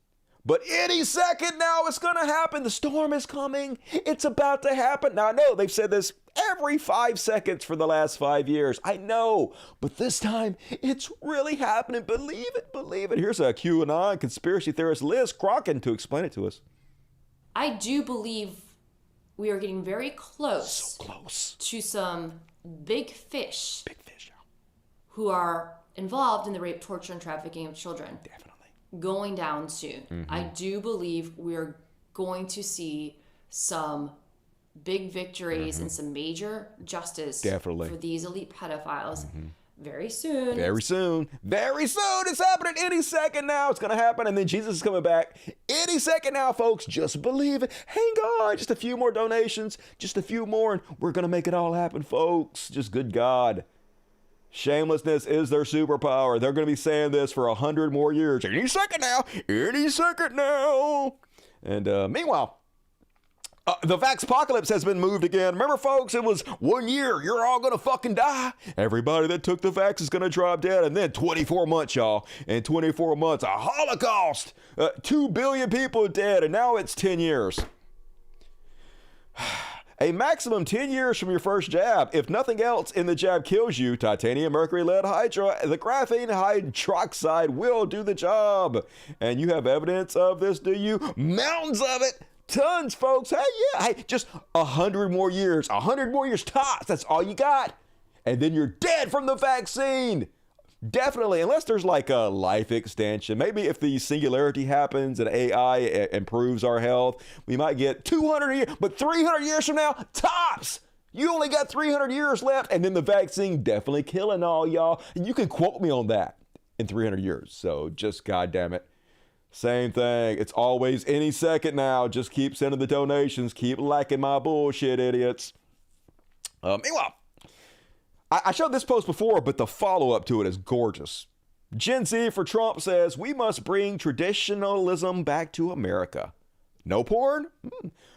Speaker 1: but any second now it's going to happen. The storm is coming. It's about to happen. Now, I know they've said this every 5 seconds for the last 5 years. I know, but this time it's really happening. Believe it, believe it. Here's a QAnon conspiracy theorist, Liz Crocken, to explain it to us.
Speaker 8: I do believe we are getting very close, to some big fish,
Speaker 1: yeah,
Speaker 8: who are involved in the rape, torture, and trafficking of children.
Speaker 1: Definitely.
Speaker 8: going down soon. I do believe we're going to see some big victories and some major justice for these elite pedophiles very soon.
Speaker 1: Very soon. Very soon. It's happening any second now. It's going to happen. And then Jesus is coming back any second now, folks. Just believe it. Hang on. Just a few more donations. Just a few more. And we're going to make it all happen, folks. Just good God. Shamelessness is their superpower. They're going to be saying this for 100 more years. Any second now. Any second now. And meanwhile, the VAX Apocalypse has been moved again. Remember, folks, it was 1 year. You're all going to fucking die. Everybody that took the vax is going to drop dead. And then 24 months, y'all. In 24 months, a Holocaust. 2 billion people dead. And now it's 10 years. A maximum 10 years from your first jab. If nothing else in the jab kills you, titanium mercury lead hydra, the graphene hydroxide will do the job. And you have evidence of this, do you? Mountains of it. Tons, folks. Hey, yeah. Hey, just 100 more years. 100 more years tops. That's all you got. And then you're dead from the vaccine. Definitely, unless there's like a life extension. Maybe if the singularity happens and AI improves our health, we might get 200 years, but 300 years from now, tops. You only got 300 years left, and then the vaccine definitely killing all y'all. And you can quote me on that in 300 years. So just goddamn it. Same thing. It's always any second now. Just keep sending the donations. Keep liking my bullshit, idiots. Meanwhile, I showed this post before, but the follow-up to it is gorgeous. JinZ For Trump says, we must bring traditionalism back to America. No porn?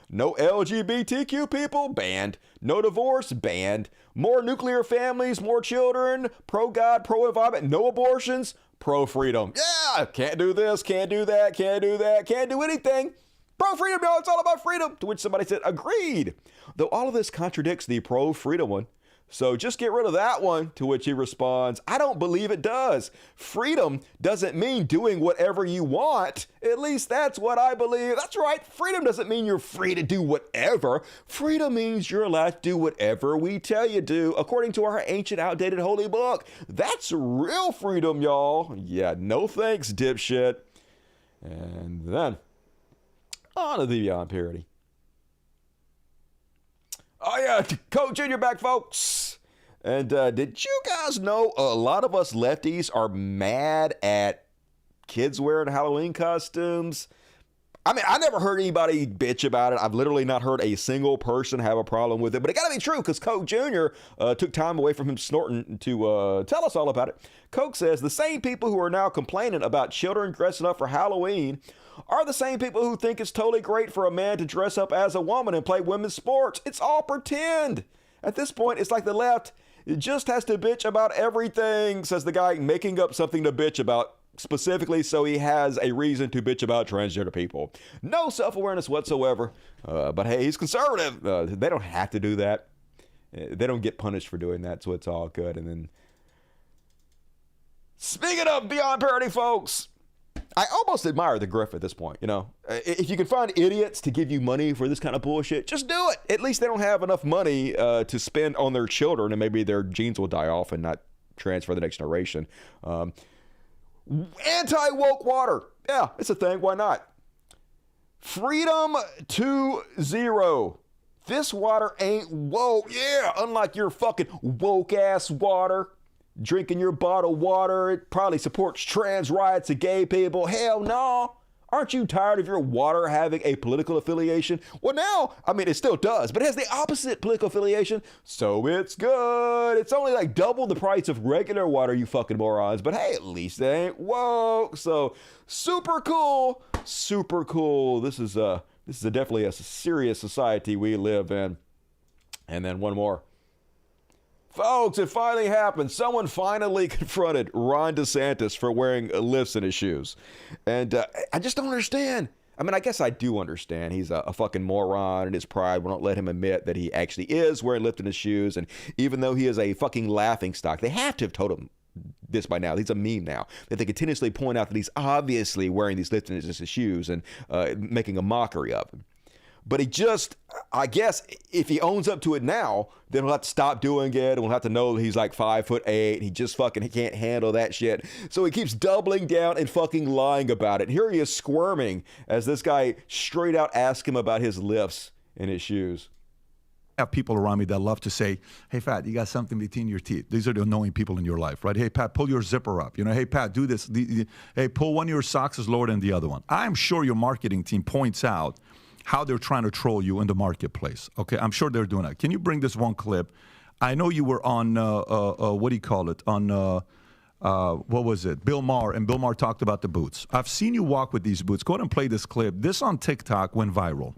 Speaker 1: No LGBTQ people? Banned. No divorce? Banned. More nuclear families? More children? Pro-God, pro-environment? No abortions? Pro-freedom. Yeah, can't do this, can't do that, can't do that, can't do anything. Pro-freedom, no, it's all about freedom. To which somebody said, agreed. Though all of this contradicts the pro-freedom one. So just get rid of that one, to which he responds, I don't believe it does. Freedom doesn't mean doing whatever you want. At least that's what I believe. That's right. Freedom doesn't mean you're free to do whatever. Freedom means you're allowed to do whatever we tell you to, according to our ancient, outdated holy book. That's real freedom, y'all. Yeah, no thanks, dipshit. And then, on to the Beyond Parody. Oh, yeah, Code Junior back, folks. And did you guys know a lot of us lefties are mad at kids wearing Halloween costumes? I mean, I never heard anybody bitch about it. I've literally not heard a single person have a problem with it. But it got to be true, because Coke Jr. Took time away from him snorting to tell us all about it. Coke says, the same people who are now complaining about children dressing up for Halloween are the same people who think it's totally great for a man to dress up as a woman and play women's sports. It's all pretend. At this point, it's like the left just has to bitch about everything, says the guy making up something to bitch about, specifically so he has a reason to bitch about transgender people. No self-awareness whatsoever. But hey, he's conservative. They don't have to do that. They don't get punished for doing that, so it's all good. And then, speaking of Beyond Parody, folks, I almost admire the grift at this point, you know. If you can find idiots to give you money for this kind of bullshit, just do it. At least they don't have enough money to spend on their children, and maybe their genes will die off and not transfer the next generation. Anti-woke water. Yeah, it's a thing. Why not? Freedom 2.0. This water ain't woke. Yeah, unlike your fucking woke-ass water. Drinking your bottled water, it probably supports trans rights of gay people. Hell no. Aren't you tired of your water having a political affiliation? Well, now, I mean, it still does, but it has the opposite political affiliation, so it's good. It's only like double the price of regular water, you fucking morons, but hey, at least they ain't woke. So, super cool, super cool. This is definitely a serious society we live in. And then one more. Folks, it finally happened. Someone finally confronted Ron DeSantis for wearing lifts in his shoes. And I just don't understand. I mean, I guess I do understand. He's a fucking moron, and his pride will not let him admit that he actually is wearing lift in his shoes. And even though he is a fucking laughingstock, they have to have told him this by now. He's a meme now. That they continuously point out that he's obviously wearing these lift in his shoes and making a mockery of him. But he just, I guess, if he owns up to it now, then he'll have to stop doing it. And we'll have to know that he's like 5'8". He just he can't handle that shit. So he keeps doubling down and fucking lying about it. Here he is squirming as this guy straight out asks him about his lifts in his shoes.
Speaker 9: I have people around me that love to say, hey, Pat, you got something between your teeth. These are the annoying people in your life, right? Hey, Pat, pull your zipper up. Hey, Pat, do this. Hey, pull one of your socks is lower than the other one. I'm sure your marketing team points out how they're trying to troll you in the marketplace. Okay, I'm sure they're doing that. Can you bring this one clip? I know you were on, what do you call it? On, what was it? Bill Maher, and Bill Maher talked about the boots. I've seen you walk with these boots. Go ahead and play this clip. This on TikTok went viral.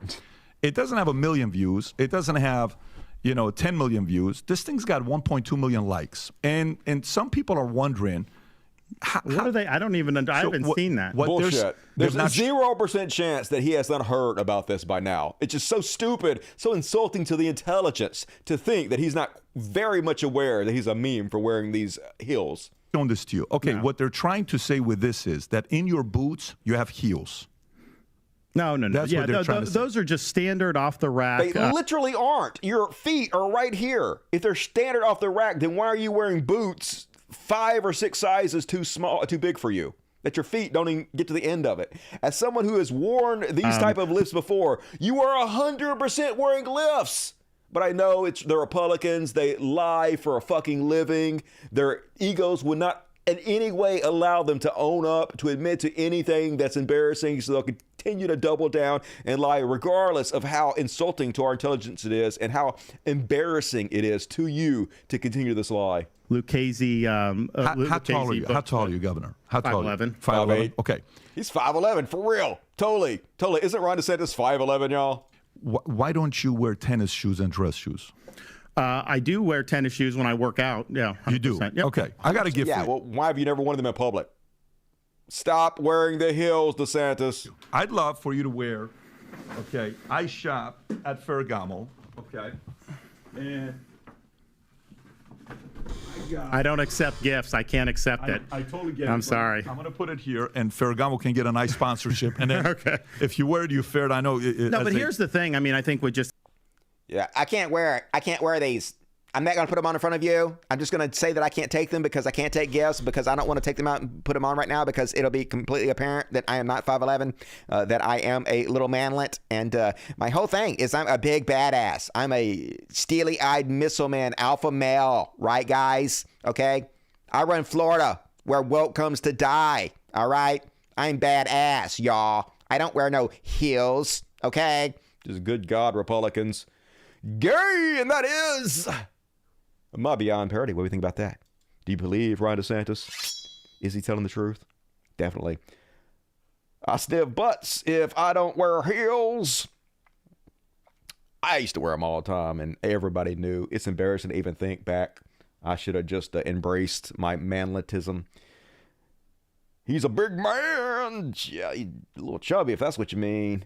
Speaker 9: It doesn't have 1 million views. It doesn't have, 10 million views. This thing's got 1.2 million likes. And some people are wondering,
Speaker 10: what are they? I don't even. I haven't seen that.
Speaker 1: Bullshit. There's a 0% chance that he has not heard about this by now. It's just so stupid, so insulting to the intelligence to think that he's not very much aware that he's a meme for wearing these heels.
Speaker 9: Shown this to you. Okay, no. What they're trying to say with this is that in your boots you have heels.
Speaker 10: No.
Speaker 9: That's what they're trying to say.
Speaker 10: Those are just standard off the rack.
Speaker 1: They literally aren't. Your feet are right here. If they're standard off the rack, then why are you wearing boots 5 or 6 sizes too big for you? That your feet don't even get to the end of it. As someone who has worn these type of lifts before, you are 100% wearing lifts. But I know they're Republicans. They lie for a fucking living. Their egos would not in any way allow them to own up, to admit to anything that's embarrassing, so they'll continue to double down and lie regardless of how insulting to our intelligence it is and how embarrassing it is to you to continue this lie.
Speaker 10: Lucchese.
Speaker 9: How tall are you? How tall are you, Governor? How tall?
Speaker 10: 5'11".
Speaker 9: 5'11". Okay.
Speaker 1: He's 5'11", for real. Totally. Isn't Ron DeSantis 5'11", y'all?
Speaker 9: Why don't you wear tennis shoes and dress shoes?
Speaker 10: I do wear tennis shoes when I work out. Yeah, 100%.
Speaker 9: You do? Yep. Okay. I got to give you.
Speaker 1: Yeah, well, why have you never worn them in public? Stop wearing the heels, DeSantis.
Speaker 9: I'd love for you to wear, okay, I shop at Ferragamo, okay, and
Speaker 10: I don't accept gifts. I can't accept it.
Speaker 9: I totally get it.
Speaker 10: I'm sorry.
Speaker 9: I'm going to put it here, and Ferragamo can get a nice sponsorship. And then okay. If you wear it, you fair it. I know.
Speaker 10: No, but here's the thing. I mean, I think we just.
Speaker 11: Yeah, I can't wear these. I'm not going to put them on in front of you. I'm just going to say that I can't take them because I can't take gifts because I don't want to take them out and put them on right now because it'll be completely apparent that I am not 5'11", that I am a little manlet. And my whole thing is I'm a big badass. I'm a steely-eyed missile man, alpha male, right, guys? Okay? I run Florida where woke comes to die, all right? I'm badass, y'all. I don't wear no heels, okay?
Speaker 1: Just good God, Republicans. Gay, and that is my beyond parody. What do you think about that? Do you believe Ron DeSantis? Is he telling the truth? Definitely. I sniff butts if I don't wear heels. I used to wear them all the time, and everybody knew. It's embarrassing to even think back. I should have just embraced my manletism. He's a big man. Yeah, he's a little chubby, if that's what you mean.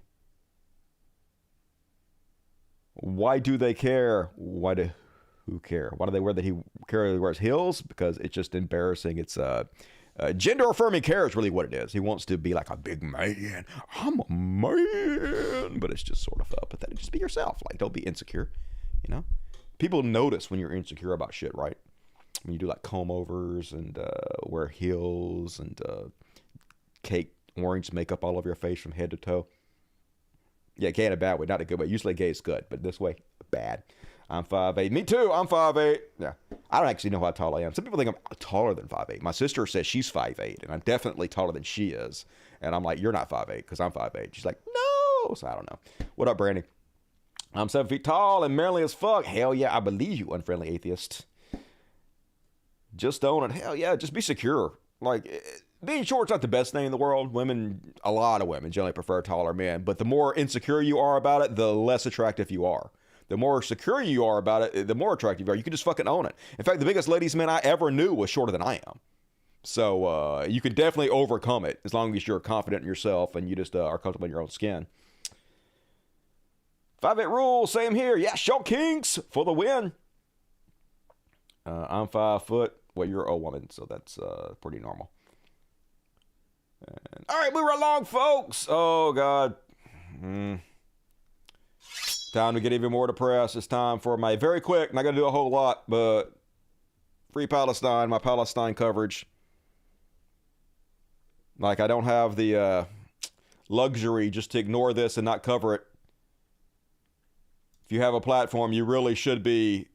Speaker 1: Why do they care? Who care? Why do they wear that he wears heels? Because it's just embarrassing. It's gender affirming care is really what it is. He wants to be like a big man. I'm a man, but it's just sort of pathetic. Just be yourself. Like, don't be insecure. You know, people notice when you're insecure about shit, right? When you do like comb overs and wear heels and cake orange makeup all over your face from head to toe. Yeah, gay in a bad way, not a good way. Usually gay is good, but this way, bad. I'm 5'8". Me too, I'm 5'8". Yeah, I don't actually know how tall I am. Some people think I'm taller than 5'8". My sister says she's 5'8", and I'm definitely taller than she is. And I'm like, you're not 5'8", because I'm 5'8". She's like, no. So I don't know. What up, Brandy? I'm 7 feet tall and manly as fuck. Hell yeah, I believe you, unfriendly atheist. Just own it. Hell yeah, just be secure. Like, being short's not the best thing in the world. A lot of women generally prefer taller men. But the more insecure you are about it, the less attractive you are. The more secure you are about it, the more attractive you are. You can just fucking own it. In fact, the biggest ladies' man I ever knew was shorter than I am. So you can definitely overcome it as long as you're confident in yourself and you just are comfortable in your own skin. 5'8" rule, same here. Yeah, show kinks for the win. I'm 5 foot. Well, you're a woman, so that's pretty normal. And, all right, moving along, folks. Oh, God. Time to get even more depressed. It's time for my very quick, not going to do a whole lot, but Free Palestine, my Palestine coverage. Like, I don't have the luxury just to ignore this and not cover it. If you have a platform, you really should be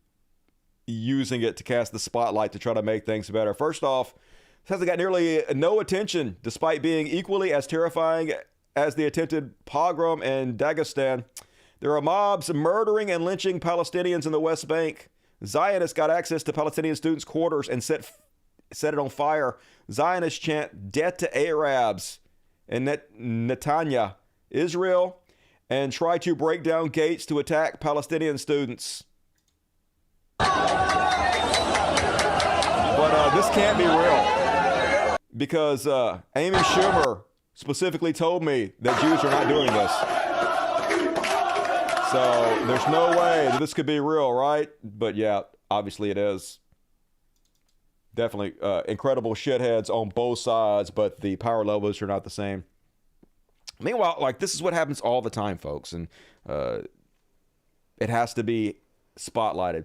Speaker 1: using it to cast the spotlight to try to make things better. First off, this hasn't got nearly no attention, despite being equally as terrifying as the attempted pogrom in Dagestan. There are mobs murdering and lynching Palestinians in the West Bank. Zionists got access to Palestinian students' quarters and set it on fire. Zionists chant death to Arabs and Netanyahu, Israel, and try to break down gates to attack Palestinian students. But this can't be real, because Amy Schumer specifically told me that Jews are not doing this. So there's no way that this could be real, right? But yeah, obviously it is. Definitely incredible shitheads on both sides, but the power levels are not the same. Meanwhile, like, this is what happens all the time, folks, and it has to be spotlighted.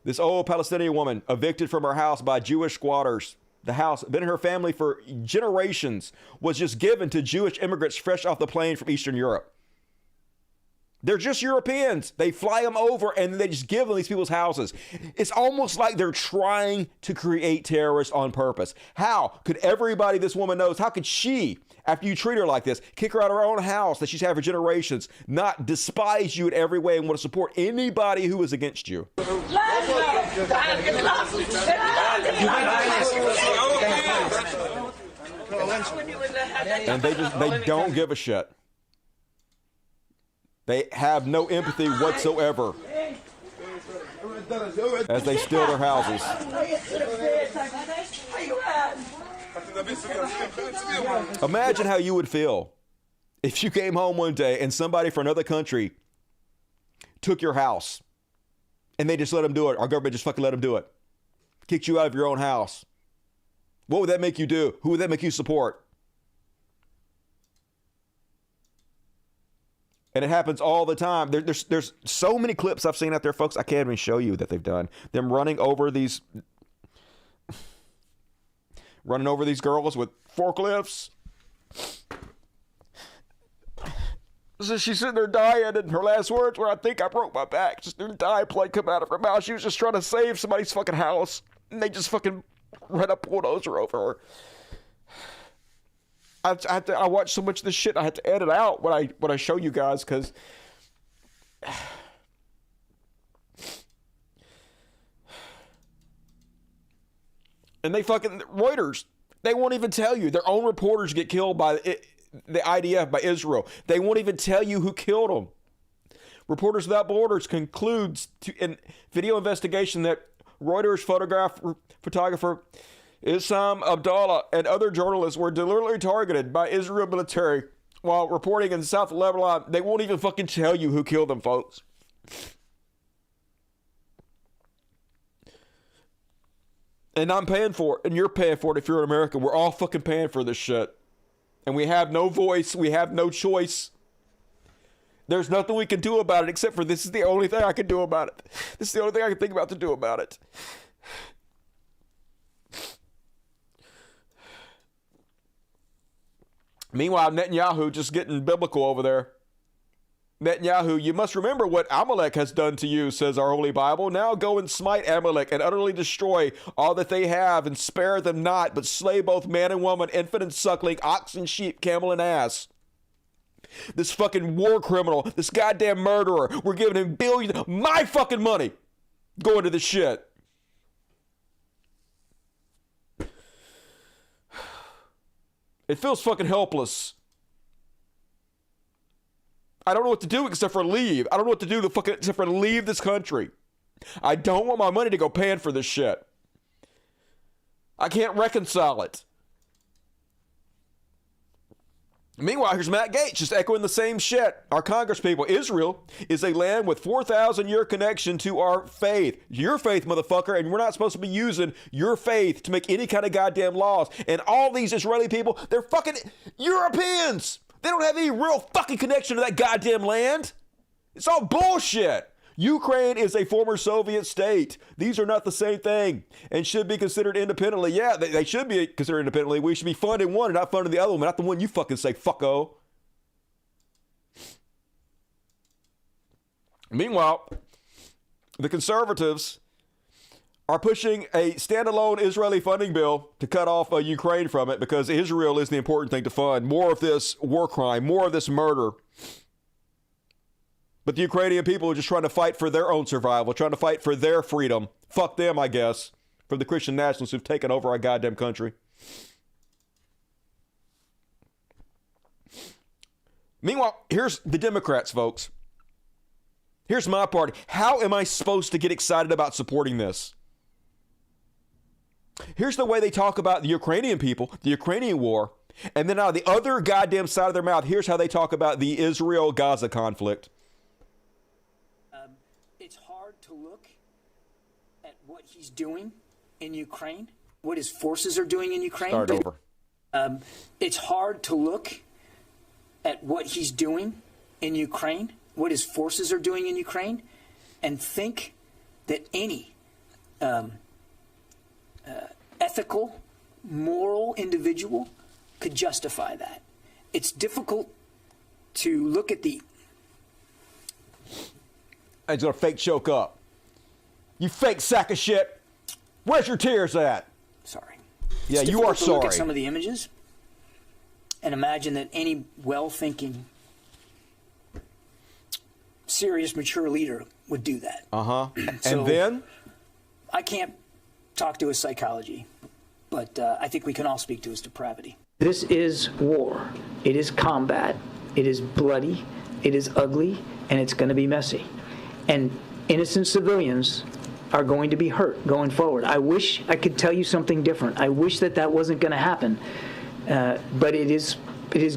Speaker 1: This old Palestinian woman evicted from her house by Jewish squatters. The house, been in her family for generations, was just given to Jewish immigrants fresh off the plane from Eastern Europe. They're just Europeans. They fly them over and they just give them these people's houses. It's almost like they're trying to create terrorists on purpose. How could everybody this woman knows, how could she, after you treat her like this, kick her out of her own house that she's had for generations, not despise you in every way and want to support anybody who is against you? And they don't give a shit. They have no empathy whatsoever as they steal their houses. Imagine how you would feel if you came home one day and somebody from another country took your house and they just let them do it. Our government just fucking let them do it. Kicked you out of your own house. What would that make you do? Who would that make you support? And it happens all the time. There's so many clips I've seen out there, folks, I can't even show you that they've done. Them running over these girls with forklifts. So she's sitting there dying, and her last words were, "I think I broke my back." Just the die plate come out of her mouth. She was just trying to save somebody's fucking house, and they just fucking ran a bulldozer over her. I watched so much of this shit, I had to edit out when I show you guys, because and they fucking Reuters, they won't even tell you. Their own reporters get killed by the IDF, by Israel. They won't even tell you who killed them. Reporters Without Borders concludes in video investigation that Reuters photographer Issam Abdallah and other journalists were deliberately targeted by Israel military while reporting in South Lebanon. They won't even fucking tell you who killed them, folks. And I'm paying for it, and you're paying for it if you're in America. We're all fucking paying for this shit. And we have no voice. We have no choice. There's nothing we can do about it except for this is the only thing I can do about it. This is the only thing I can think about to do about it. Meanwhile, Netanyahu just getting biblical over there. Netanyahu, you must remember what Amalek has done to you, says our Holy Bible. Now go and smite Amalek and utterly destroy all that they have, and spare them not, but slay both man and woman, infant and suckling, ox and sheep, camel and ass. This fucking war criminal, this goddamn murderer, we're giving him billions of my fucking money going to this shit. It feels fucking helpless. I don't know what to do except for leave. I don't know what to do except for leave this country. I don't want my money to go paying for this shit. I can't reconcile it. Meanwhile, here's Matt Gaetz just echoing the same shit. Our congresspeople, Israel is a land with 4,000-year connection to our faith. Your faith, motherfucker, and we're not supposed to be using your faith to make any kind of goddamn laws. And all these Israeli people, they're fucking Europeans. They don't have any real fucking connection to that goddamn land. It's all bullshit. Ukraine is a former Soviet state. These are not the same thing and should be considered independently. Yeah, they should be considered independently. We should be funding one and not funding the other one, not the one you fucking say, fucko. Meanwhile, the conservatives are pushing a standalone Israeli funding bill to cut off Ukraine from it because Israel is the important thing to fund. More of this war crime, more of this murder. But the Ukrainian people are just trying to fight for their own survival, trying to fight for their freedom. Fuck them, I guess, from the Christian nationalists who've taken over our goddamn country. Meanwhile, here's the Democrats, folks. Here's my party. How am I supposed to get excited about supporting this? Here's the way they talk about the Ukrainian people, the Ukrainian war, and then out of the other goddamn side of their mouth, here's how they talk about the Israel-Gaza conflict.
Speaker 12: It's hard to look at what he's doing in Ukraine, what his forces are doing in Ukraine.
Speaker 1: Start over.
Speaker 12: It's hard to look at what he's doing in Ukraine, what his forces are doing in Ukraine, and think that any ethical, moral individual could justify that. It's difficult to look at the...
Speaker 1: I'm going to fake choke up. You fake sack of shit. Where's your tears at?
Speaker 12: Sorry.
Speaker 1: Yeah,
Speaker 12: it's
Speaker 1: you are
Speaker 12: to
Speaker 1: sorry.
Speaker 12: Look at some of the images and imagine that any well-thinking, serious, mature leader would do that.
Speaker 1: Uh-huh.
Speaker 12: So,
Speaker 1: and then?
Speaker 12: I can't talk to his psychology, but I think we can all speak to his depravity.
Speaker 13: This is war. It is combat. It is bloody. It is ugly, and it's going to be messy. And innocent civilians are going to be hurt going forward. I wish I could tell you something different. I wish that wasn't going to happen, but it is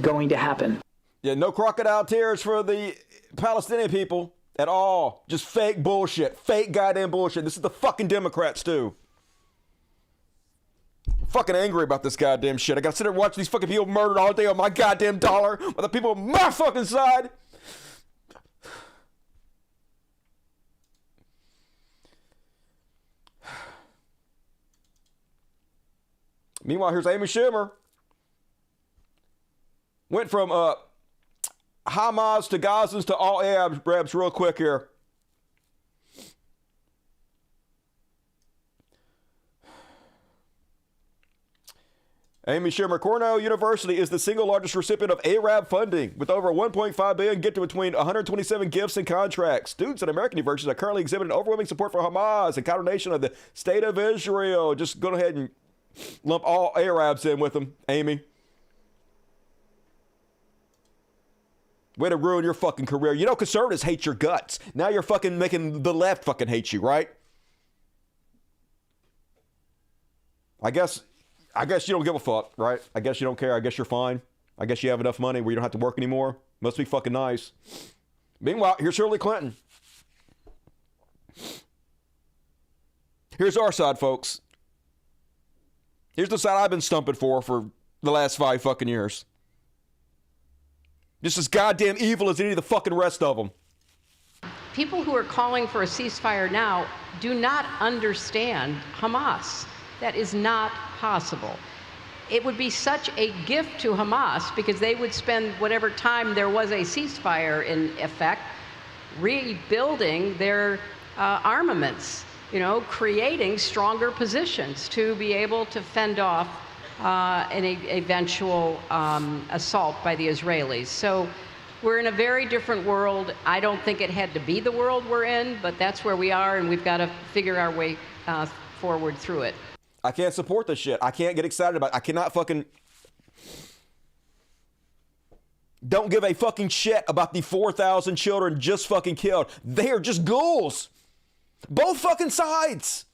Speaker 13: going to happen.
Speaker 1: Yeah, no crocodile tears for the Palestinian people at all. Just fake bullshit. Fake goddamn bullshit. This is the fucking Democrats, too. I'm fucking angry about this goddamn shit. I gotta sit there and watch these fucking people murdered all day on my goddamn dollar by the people on my fucking side. Meanwhile, here's Amy Schumer. Went from Hamas to Gazans to all Arabs real quick here. Amy Schumer, Cornell University is the single largest recipient of Arab funding, with over $1.5 billion get to between 127 gifts and contracts. Students at American universities are currently exhibiting overwhelming support for Hamas and condemnation of the state of Israel. Just go ahead and lump all Arabs in with them, Amy. Way to ruin your fucking career. You know conservatives hate your guts. Now you're fucking making the left fucking hate you, right? I guess you don't give a fuck, right? I guess you don't care. I guess you're fine. I guess you have enough money where you don't have to work anymore. Must be fucking nice. Meanwhile, here's Hillary Clinton. Here's our side, folks. Here's the side I've been stumping for the last 5 fucking years. Just as goddamn evil as any of the fucking rest of them.
Speaker 14: People who are calling for a ceasefire now do not understand Hamas. That is not possible. It would be such a gift to Hamas because they would spend whatever time there was a ceasefire in effect rebuilding their armaments, creating stronger positions to be able to fend off an eventual assault by the Israelis. So we're in a very different world. I don't think it had to be the world we're in, but that's where we are, and we've got to figure our way forward through it.
Speaker 1: I can't support this shit. I can't get excited about it. I cannot fucking... Don't give a fucking shit about the 4,000 children just fucking killed. They are just ghouls. Both fucking sides.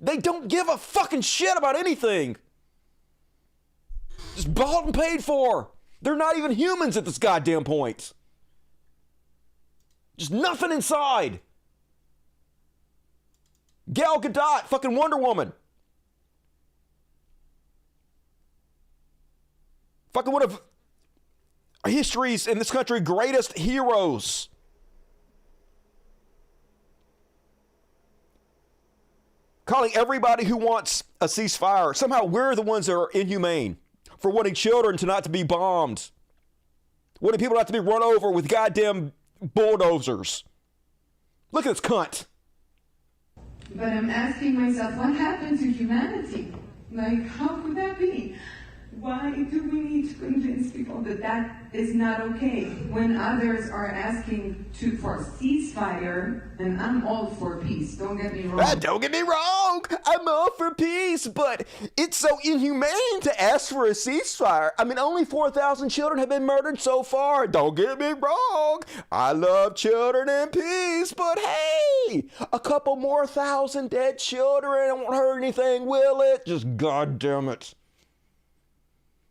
Speaker 1: They don't give a fucking shit about anything. Just bought and paid for. They're not even humans at this goddamn point. Just nothing inside. Gal Gadot, fucking Wonder Woman. Fucking one of history's, in this country, greatest heroes. calling everybody who wants a ceasefire. Somehow we're the ones that are inhumane for wanting children to not to be bombed, wanting people not to be run over with goddamn bulldozers. Look at this cunt.
Speaker 15: But I'm asking myself, what happened to humanity? Like, how could that be? Why do we need to convince people that that is not okay when others are asking for ceasefire? And I'm all for peace, don't get me wrong.
Speaker 1: Don't get me wrong, I'm all for peace, but it's so inhumane to ask for a ceasefire. I mean, only 4,000 children have been murdered so far. Don't get me wrong, I love children and peace, but hey, a couple more thousand dead children won't hurt anything, will it? Just goddamn it.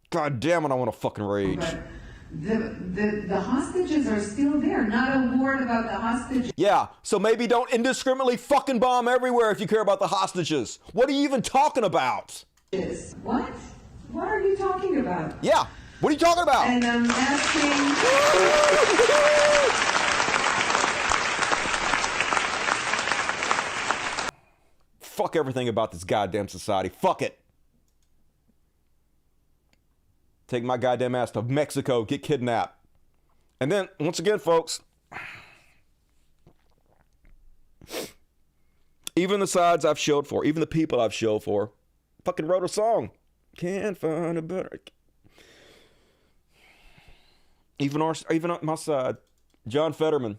Speaker 1: God damn it, I want to fucking rage.
Speaker 15: The hostages are still there. Not a word about the hostages.
Speaker 1: Yeah, so maybe don't indiscriminately fucking bomb everywhere if you care about the hostages. What are you even talking about?
Speaker 15: What? What are you talking about?
Speaker 1: Yeah, what are you talking about?
Speaker 15: And I'm asking...
Speaker 1: Fuck everything about this goddamn society. Fuck it. Take my goddamn ass to Mexico, get kidnapped. And then, once again, folks, even the sides I've showed for, even the people I've showed for, fucking wrote a song. Can't find a better. Even on my side, John Fetterman.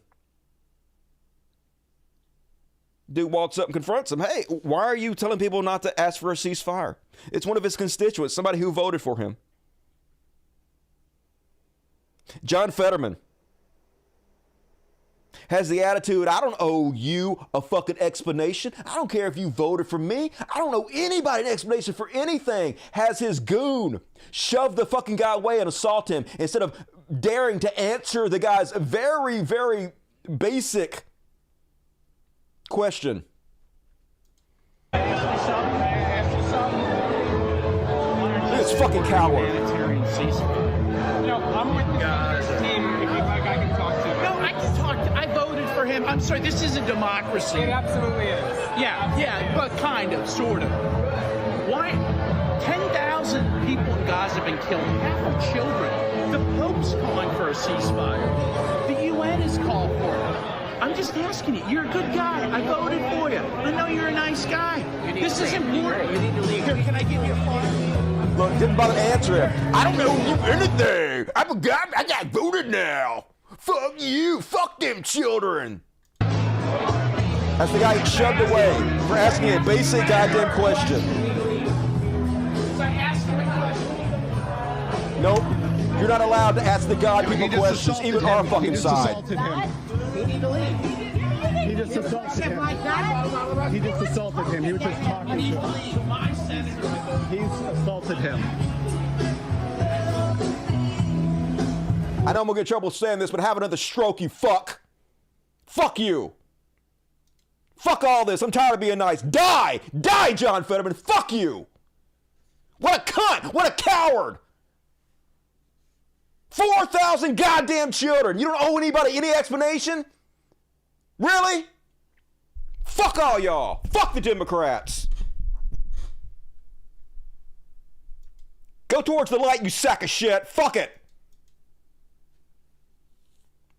Speaker 1: Dude walks up and confronts him. Hey, why are you telling people not to ask for a ceasefire? It's one of his constituents, somebody who voted for him. John Fetterman has the attitude, I don't owe you a fucking explanation. I don't care if you voted for me. I don't owe anybody an explanation for anything. Has his goon shove the fucking guy away and assault him instead of daring to answer the guy's very, very basic question. Look at this fucking coward.
Speaker 16: No, I'm with the team. If I can talk to him. No, I can talk. I voted for him. I'm sorry. This is a democracy. It absolutely is. Yeah, but kind of, sort of. Why? 10,000 people in Gaza have been killed. Half are children. The Pope's calling for a ceasefire. The UN has called for it. I'm just asking you. You're a good guy. I voted for you. I know you're a nice guy. This is important. You need to leave. Here, can I give you a phone?
Speaker 1: Look, didn't bother to answer him. I don't know you anything. I got voted now. Fuck you. Fuck them children. That's the guy who shoved away for asking a basic goddamn question. Nope. You're not allowed to ask the God people questions, even our fucking side.
Speaker 16: He need to leave. He just assaulted him. He just assaulted him. He was just talking to him. He's assaulted him.
Speaker 1: I know I'm gonna get in trouble saying this, but have another stroke, you fuck. Fuck you. Fuck all this. I'm tired of being nice. Die! Die, John Fetterman. Fuck you. What a cunt. What a coward. 4,000 goddamn children. You don't owe anybody any explanation? Really? Fuck all y'all. Fuck the Democrats. Go towards the light, you sack of shit. Fuck it.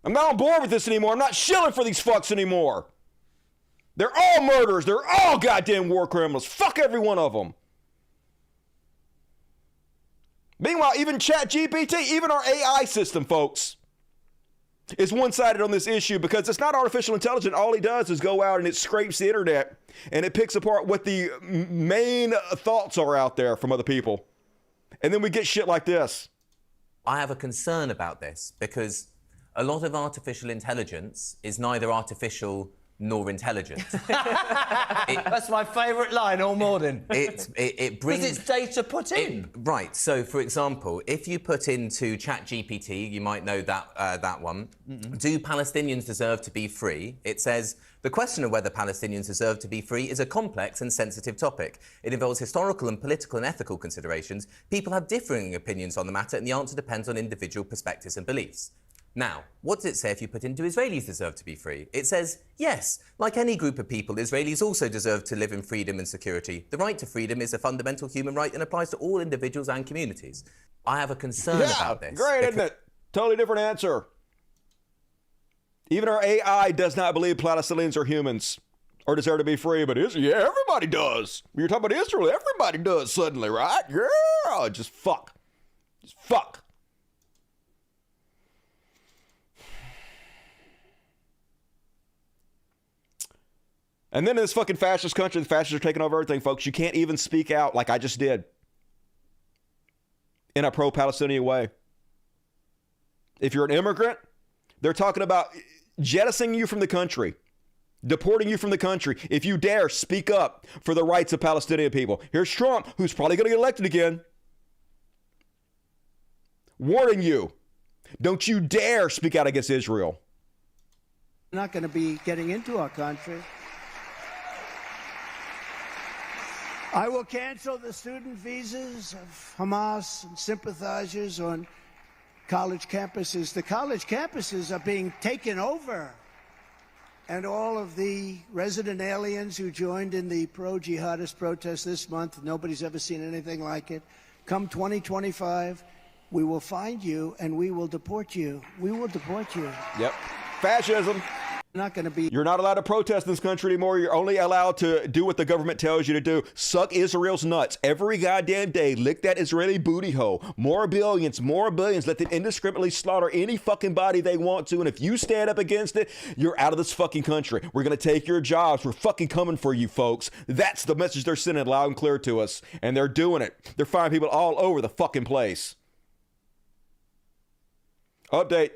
Speaker 1: I'm not on board with this anymore. I'm not shilling for these fucks anymore. They're all murderers. They're all goddamn war criminals. Fuck every one of them. Meanwhile, even ChatGPT, even our AI system, folks, is one-sided on this issue because it's not artificial intelligence. All he does is go out and it scrapes the internet and it picks apart what the main thoughts are out there from other people. And then we get shit like this.
Speaker 17: I have a concern about this because a lot of artificial intelligence is neither artificial nor intelligent.
Speaker 18: That's my favourite line all morning.
Speaker 17: It brings...
Speaker 18: Because it's data put in.
Speaker 17: Right, so for example, if you put into ChatGPT, you might know that one, do Palestinians deserve to be free? It says, the question of whether Palestinians deserve to be free is a complex and sensitive topic. It involves historical and political and ethical considerations. People have differing opinions on the matter, and the answer depends on individual perspectives and beliefs. Now, what does it say if you put into Israelis deserve to be free? It says, yes, like any group of people, Israelis also deserve to live in freedom and security. The right to freedom is a fundamental human right and applies to all individuals and communities. I have a concern about this.
Speaker 1: Great, isn't it? Totally different answer. Even our AI does not believe Palestinians are humans or deserve to be free, but everybody does. You're talking about Israel, everybody does suddenly, right? Yeah, just fuck. Just fuck. And then in this fucking fascist country, the fascists are taking over everything, folks. You can't even speak out like I just did in a pro-Palestinian way. If you're an immigrant, they're talking about jettisoning you from the country, deporting you from the country. If you dare speak up for the rights of Palestinian people. Here's Trump, who's probably going to get elected again, warning you, don't you dare speak out against Israel.
Speaker 4: Not going to be getting into our country. I will cancel the student visas of Hamas and sympathizers on college campuses. The college campuses are being taken over. And all of the resident aliens who joined in the pro-jihadist protest this month, nobody's ever seen anything like it. Come 2025, we will find you and we will deport you. We will deport you.
Speaker 1: Yep. Fascism.
Speaker 4: Not going to be.
Speaker 1: You're not allowed to protest in this country anymore. You're only allowed to do what the government tells you to do. Suck Israel's nuts every goddamn day. Lick that Israeli booty hole. More billions, more billions. Let them indiscriminately slaughter any fucking body they want to. And if you stand up against it, you're out of this fucking country. We're going to take your jobs. We're fucking coming for you, folks. That's the message they're sending loud and clear to us. And they're doing it. They're firing people all over the fucking place. Update.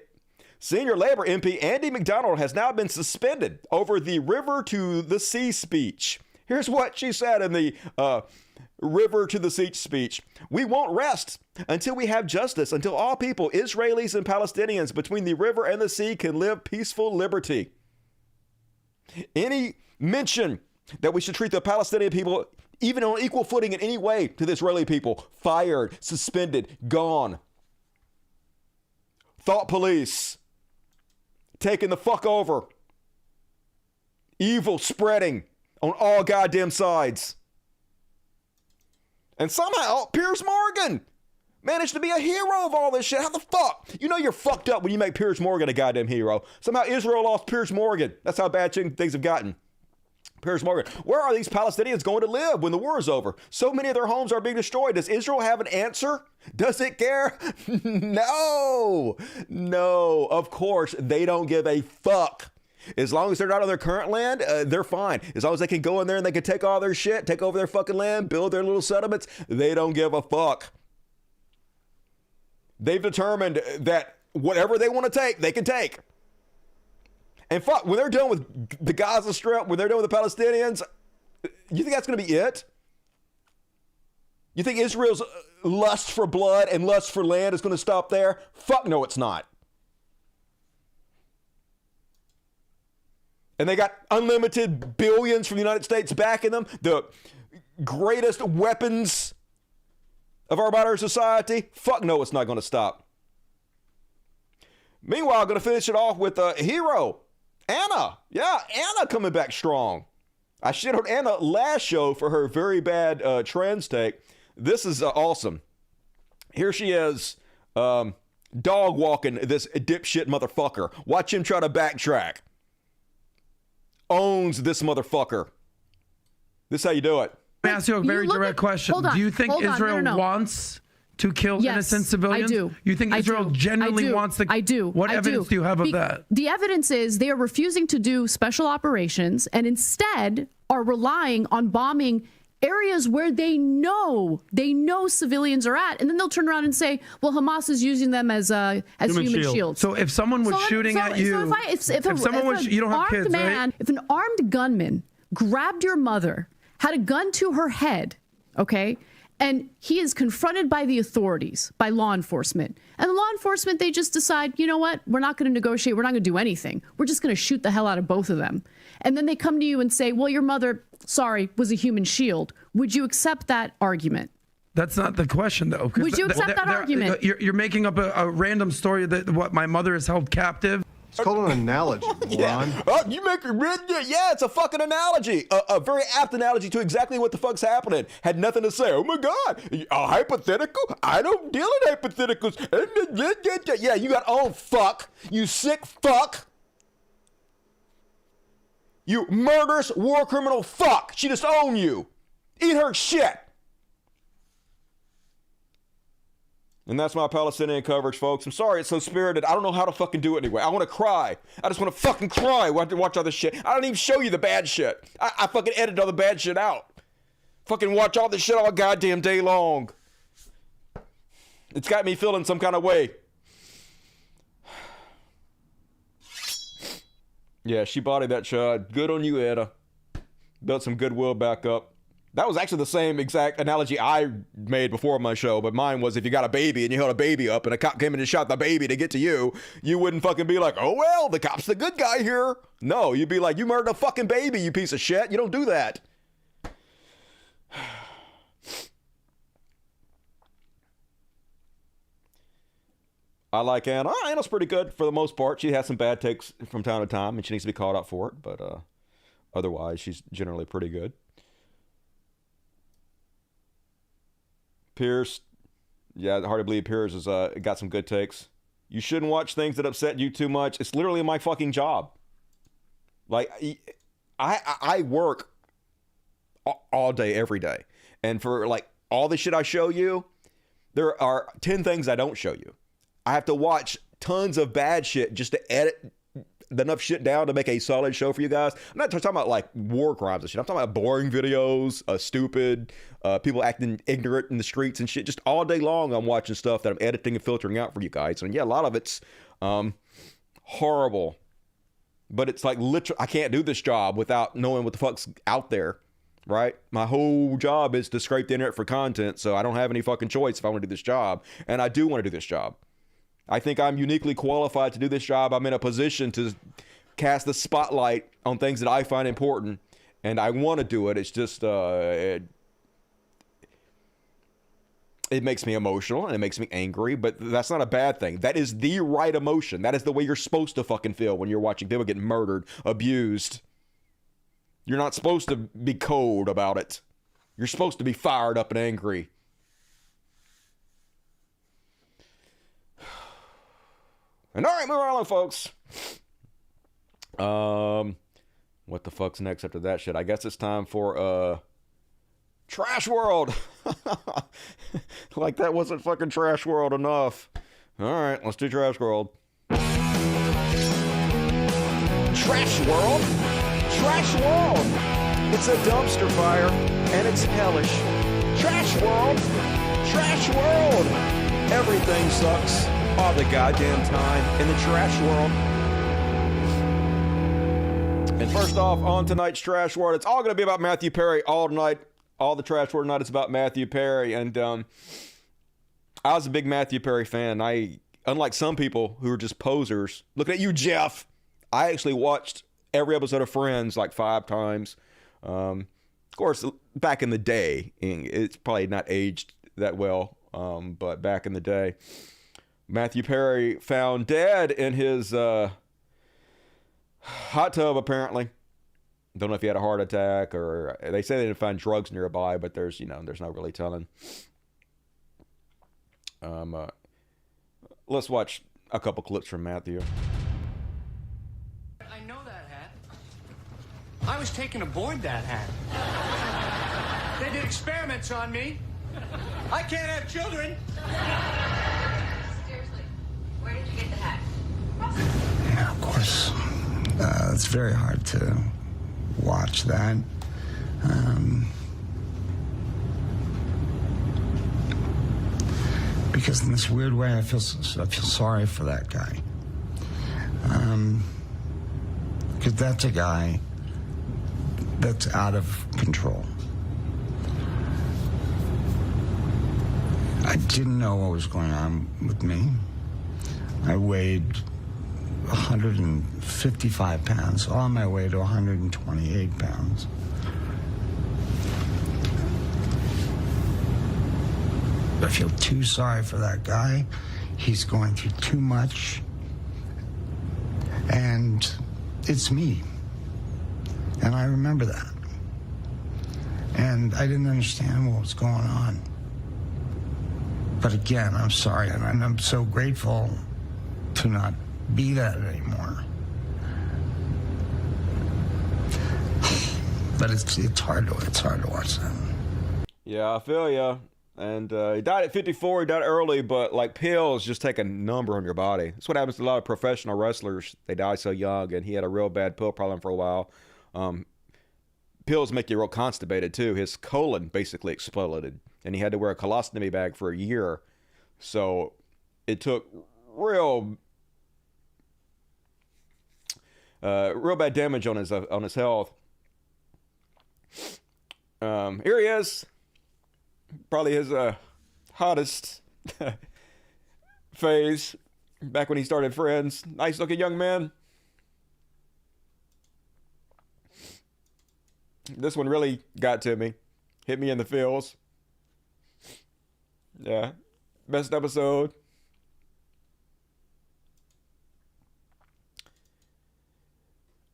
Speaker 1: Senior Labor MP Andy McDonald has now been suspended over the river to the sea speech. Here's what she said in the river to the sea speech. We won't rest until we have justice, until all people, Israelis and Palestinians between the river and the sea can live peaceful liberty. Any mention that we should treat the Palestinian people even on equal footing in any way to the Israeli people, fired, suspended, gone. Thought police. Taking the fuck over. Evil spreading on all goddamn sides. And somehow Piers Morgan managed to be a hero of all this shit. How the fuck? You know you're fucked up when you make Piers Morgan a goddamn hero. Somehow Israel lost Piers Morgan. That's how bad things have gotten. Piers Morgan. Where are these Palestinians going to live when the war is over? So many of their homes are being destroyed. Does Israel have an answer? Does it care? No. No. Of course, they don't give a fuck. As long as they're not on their current land, they're fine. As long as they can go in there and they can take all their shit, take over their fucking land, build their little settlements, they don't give a fuck. They've determined that whatever they want to take, they can take. And fuck, when they're done with the Gaza Strip, when they're done with the Palestinians, you think that's going to be it? You think Israel's lust for blood and lust for land is going to stop there? Fuck no, it's not. And they got unlimited billions from the United States backing them. The greatest weapons of our modern society. Fuck no, it's not going to stop. Meanwhile, I'm going to finish it off with a hero. Anna. Yeah, Anna coming back strong. I shit on Anna last show for her very bad trans take. This is awesome. Here she is, dog walking this dipshit motherfucker. Watch him try to backtrack. Owns this motherfucker. This is how you do it.
Speaker 19: Let me ask you a very direct question. Do you think Israel wants to kill innocent civilians?
Speaker 20: I do.
Speaker 19: You think Israel genuinely wants to?
Speaker 20: I do.
Speaker 19: What evidence do you have of that?
Speaker 20: The evidence is they are refusing to do special operations and instead are relying on bombing areas where they know civilians are at, and then they'll turn around and say, "Well, Hamas is using them as human shields."
Speaker 19: So if someone was shooting at you, if someone was, you don't have kids, right?
Speaker 20: If an armed gunman grabbed your mother, had a gun to her head, okay, and he is confronted by the authorities, by law enforcement, and the law enforcement, they just decide, you know what, we're not going to negotiate, we're not going to do anything, we're just going to shoot the hell out of both of them, and then they come to you and say, well, your mother, sorry, was a human shield. Would you accept that argument?
Speaker 19: That's not the question, though.
Speaker 20: Would you accept that argument?
Speaker 19: You're making up a random story that what my mother is held captive.
Speaker 21: It's called an analogy, Ron.
Speaker 1: Oh, you make yeah, it's a fucking analogy. A very apt analogy to exactly what the fuck's happening. Had nothing to say. Oh my God, a hypothetical? I don't deal in hypotheticals. Yeah, you got owned, fuck. You sick fuck. You murderous war criminal fuck. She just owned you. Eat her shit. And that's my Palestinian coverage, folks. I'm sorry it's so spirited. I don't know how to fucking do it anyway. I want to cry. I just want to fucking cry when I watch all this shit. I don't even show you the bad shit. I fucking edit all the bad shit out. Fucking watch all this shit all goddamn day long. It's got me feeling some kind of way. Yeah, she bodied that shot. Good on you, Etta. Built some goodwill back up. That was actually the same exact analogy I made before my show, but mine was if you got a baby and you held a baby up and a cop came in and shot the baby to get to you, you wouldn't fucking be like, oh, well, the cop's the good guy here. No, you'd be like, you murdered a fucking baby, you piece of shit. You don't do that. I like Anna. Anna's pretty good for the most part. She has some bad takes from time to time, and she needs to be called out for it, but otherwise, she's generally pretty good. Pierce, yeah, hard to believe Pierce has got some good takes. You shouldn't watch things that upset you too much. It's literally my fucking job. Like, I work all day, every day. And for, like, all the shit I show you, there are 10 things I don't show you. I have to watch tons of bad shit just to edit enough shit down to make a solid show for you guys. I'm not talking about like war crimes and shit. I'm talking about boring videos, stupid, people acting ignorant in the streets and shit. Just all day long I'm watching stuff that I'm editing and filtering out for you guys. And yeah, a lot of it's horrible. But it's like literally, I can't do this job without knowing what the fuck's out there, right? My whole job is to scrape the internet for content, so I don't have any fucking choice if I want to do this job. And I do want to do this job. I think I'm uniquely qualified to do this job. I'm in a position to cast the spotlight on things that I find important, and I want to do it. It's just, it makes me emotional, and it makes me angry, but that's not a bad thing. That is the right emotion. That is the way you're supposed to fucking feel when you're watching people get murdered, abused. You're not supposed to be cold about it. You're supposed to be fired up and angry. And all right, moving on, folks. What the fuck's next after that shit? I guess it's time for Trash World. Like that wasn't fucking Trash World enough. All right, let's do Trash World. Trash World? Trash World. It's a dumpster fire, and it's hellish. Trash World. Trash World. Everything sucks all the goddamn time in the trash world. And first off, on tonight's Trash World, it's all going to be about Mathew Perry all night. All the Trash World night is about Mathew Perry. And I was a big Mathew Perry fan. Unlike some people who are just posers, looking at you, Jeff, I actually watched every episode of Friends like 5 times. Of course, back in the day, it's probably not aged that well, but back in the day, Mathew Perry found dead in his hot tub, apparently. Don't know if he had a heart attack or they say they didn't find drugs nearby, but there's no really telling. Let's watch a couple clips from Mathew.
Speaker 22: I know that hat. I was taken aboard that hat. They did experiments on me. I can't have children.
Speaker 23: Seriously, where did you get the hat?
Speaker 24: Yeah, of course. It's very hard to watch that. Because in this weird way, I feel sorry for that guy. Because that's a guy that's out of control. I didn't know what was going on with me. I weighed 155 pounds, on my way to 128 pounds. I feel too sorry for that guy. He's going through too much. And it's me. And I remember that. And I didn't understand what was going on. But again, I'm sorry, and I'm so grateful to not be that anymore. But it's hard to watch that.
Speaker 1: Yeah, I feel ya. And he died at 54. He died early, but like pills just take a number on your body. That's what happens to a lot of professional wrestlers. They die so young, and he had a real bad pill problem for a while. Pills make you real constipated too. His colon basically exploded, and he had to wear a colostomy bag for a year. So it took real bad damage on his health. Here he is. Probably his hottest phase back when he started Friends. Nice looking young man. This one really got to me. Hit me in the feels. Yeah. Best episode.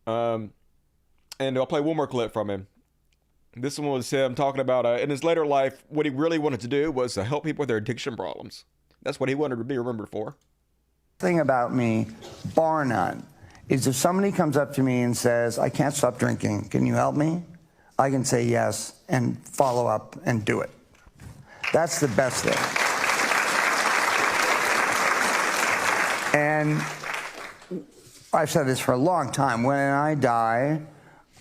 Speaker 1: And I'll play one more clip from him. This one was him talking about, in his later life, what he really wanted to do was to help people with their addiction problems. That's what he wanted to be remembered for.
Speaker 24: Thing about me, bar none, is if somebody comes up to me and says, I can't stop drinking, can you help me? I can say yes and follow up and do it. That's the best thing. And I've said this for a long time. When I die,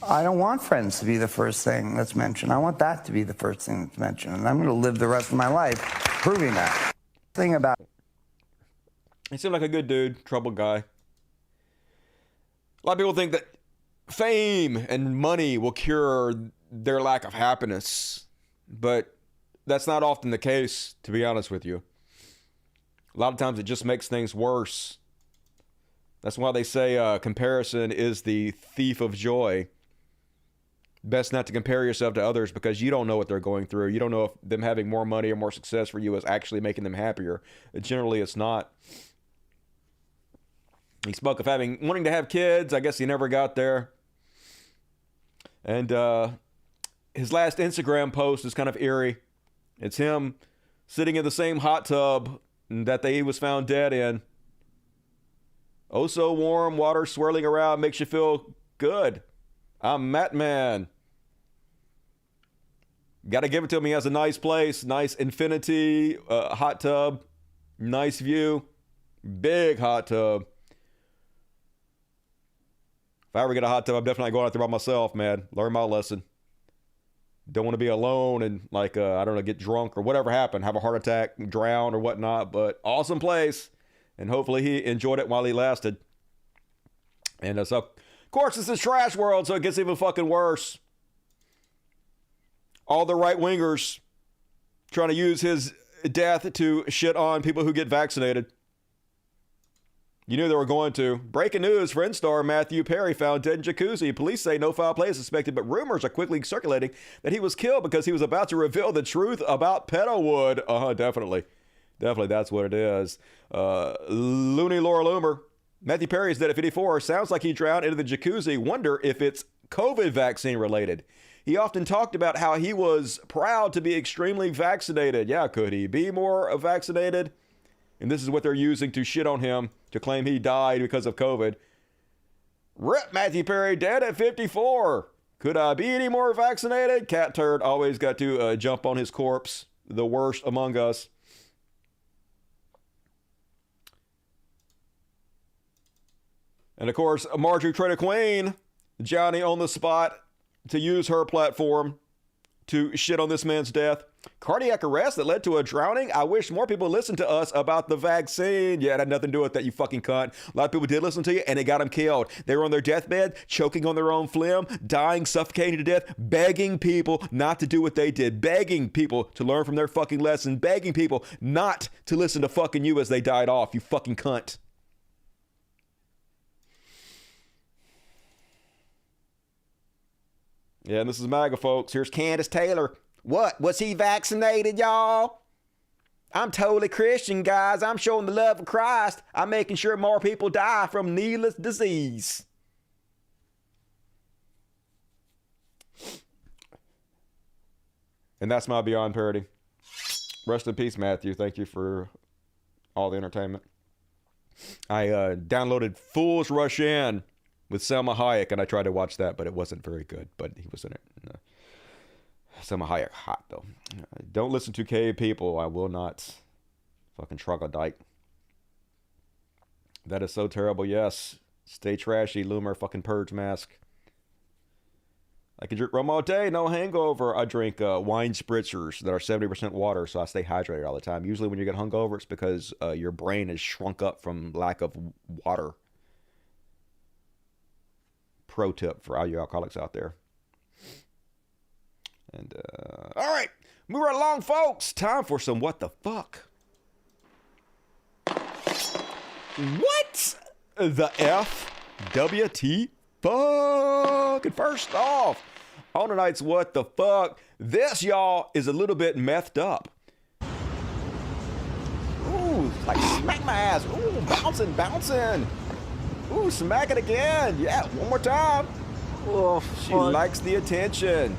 Speaker 24: I don't want friends to be the first thing that's mentioned. I want that to be the first thing that's mentioned. And I'm going to live the rest of my life proving that. Thing about
Speaker 1: he seemed like a good dude, troubled guy. A lot of people think that fame and money will cure their lack of happiness, but that's not often the case, to be honest with you. A lot of times it just makes things worse. That's why they say comparison is the thief of joy. Best not to compare yourself to others because you don't know what they're going through. You don't know if them having more money or more success for you is actually making them happier. Generally, it's not. He spoke of wanting to have kids. I guess he never got there. And his last Instagram post is kind of eerie. It's him sitting in the same hot tub that he was found dead in. Oh, so warm, water swirling around makes you feel good. I'm Matt Man. Got to give it to him. He has a nice place, nice infinity hot tub, nice view, big hot tub. If I ever get a hot tub, I'm definitely going out there by myself, man. Learn my lesson. Don't want to be alone and I don't know, get drunk or whatever happened, have a heart attack, drown or whatnot. But awesome place, and hopefully he enjoyed it while he lasted. And so, of course, this is trash world, so it gets even fucking worse. All the right-wingers trying to use his death to shit on people who get vaccinated. You knew they were going to. Breaking news, Friends star Mathew Perry found dead in jacuzzi. Police say no foul play is suspected, but rumors are quickly circulating that he was killed because he was about to reveal the truth about pedowood. Definitely. Definitely, that's what it is. Looney Laura Loomer. Mathew Perry is dead at 54. Sounds like he drowned into the jacuzzi. Wonder if it's COVID vaccine related. He often talked about how he was proud to be extremely vaccinated. Yeah, could he be more vaccinated? And this is what they're using to shit on him, to claim he died because of COVID. Rip Mathew Perry, dead at 54. Could I be any more vaccinated? Cat turd always got to jump on his corpse. The worst among us. And of course, Marjorie T Green, Johnny on the spot to use her platform to shit on this man's death. Cardiac arrest that led to a drowning. I wish more people listened to us about the vaccine. Yeah, it had nothing to do with that, you fucking cunt. A lot of people did listen to you, and it got them killed. They were on their deathbed, choking on their own phlegm, dying, suffocating to death, begging people not to do what they did, begging people to learn from their fucking lesson, begging people not to listen to fucking you as they died off, you fucking cunt. Yeah, and this is MAGA, folks. Here's Candace Taylor. What? Was he vaccinated, y'all?
Speaker 11: I'm totally Christian, guys. I'm showing the love of Christ. I'm making sure more people die from needless disease.
Speaker 1: And that's my Beyond parody. Rest in peace, Matthew. Thank you for all the entertainment. I downloaded Fools Rush In with Selma Hayek, and I tried to watch that, but it wasn't very good. But he was in it. Selma Hayek, hot, though. Don't listen to cave people. I will not. Fucking troglodyte. That is so terrible, yes. Stay trashy, Loomer, fucking purge mask. I can drink rum all day, no hangover. I drink wine spritzers that are 70% water, so I stay hydrated all the time. Usually when you get hungover, it's because your brain is shrunk up from lack of water. Pro tip for all you alcoholics out there. And, all right, move right along, folks. Time for some what the fuck. What the FWT? Fucking first off, on tonight's What the Fuck, this, y'all, is a little bit methed up. Ooh, like smack my ass. Ooh, bouncing. Ooh, smack it again. Yeah, one more time. Oh, she likes the attention.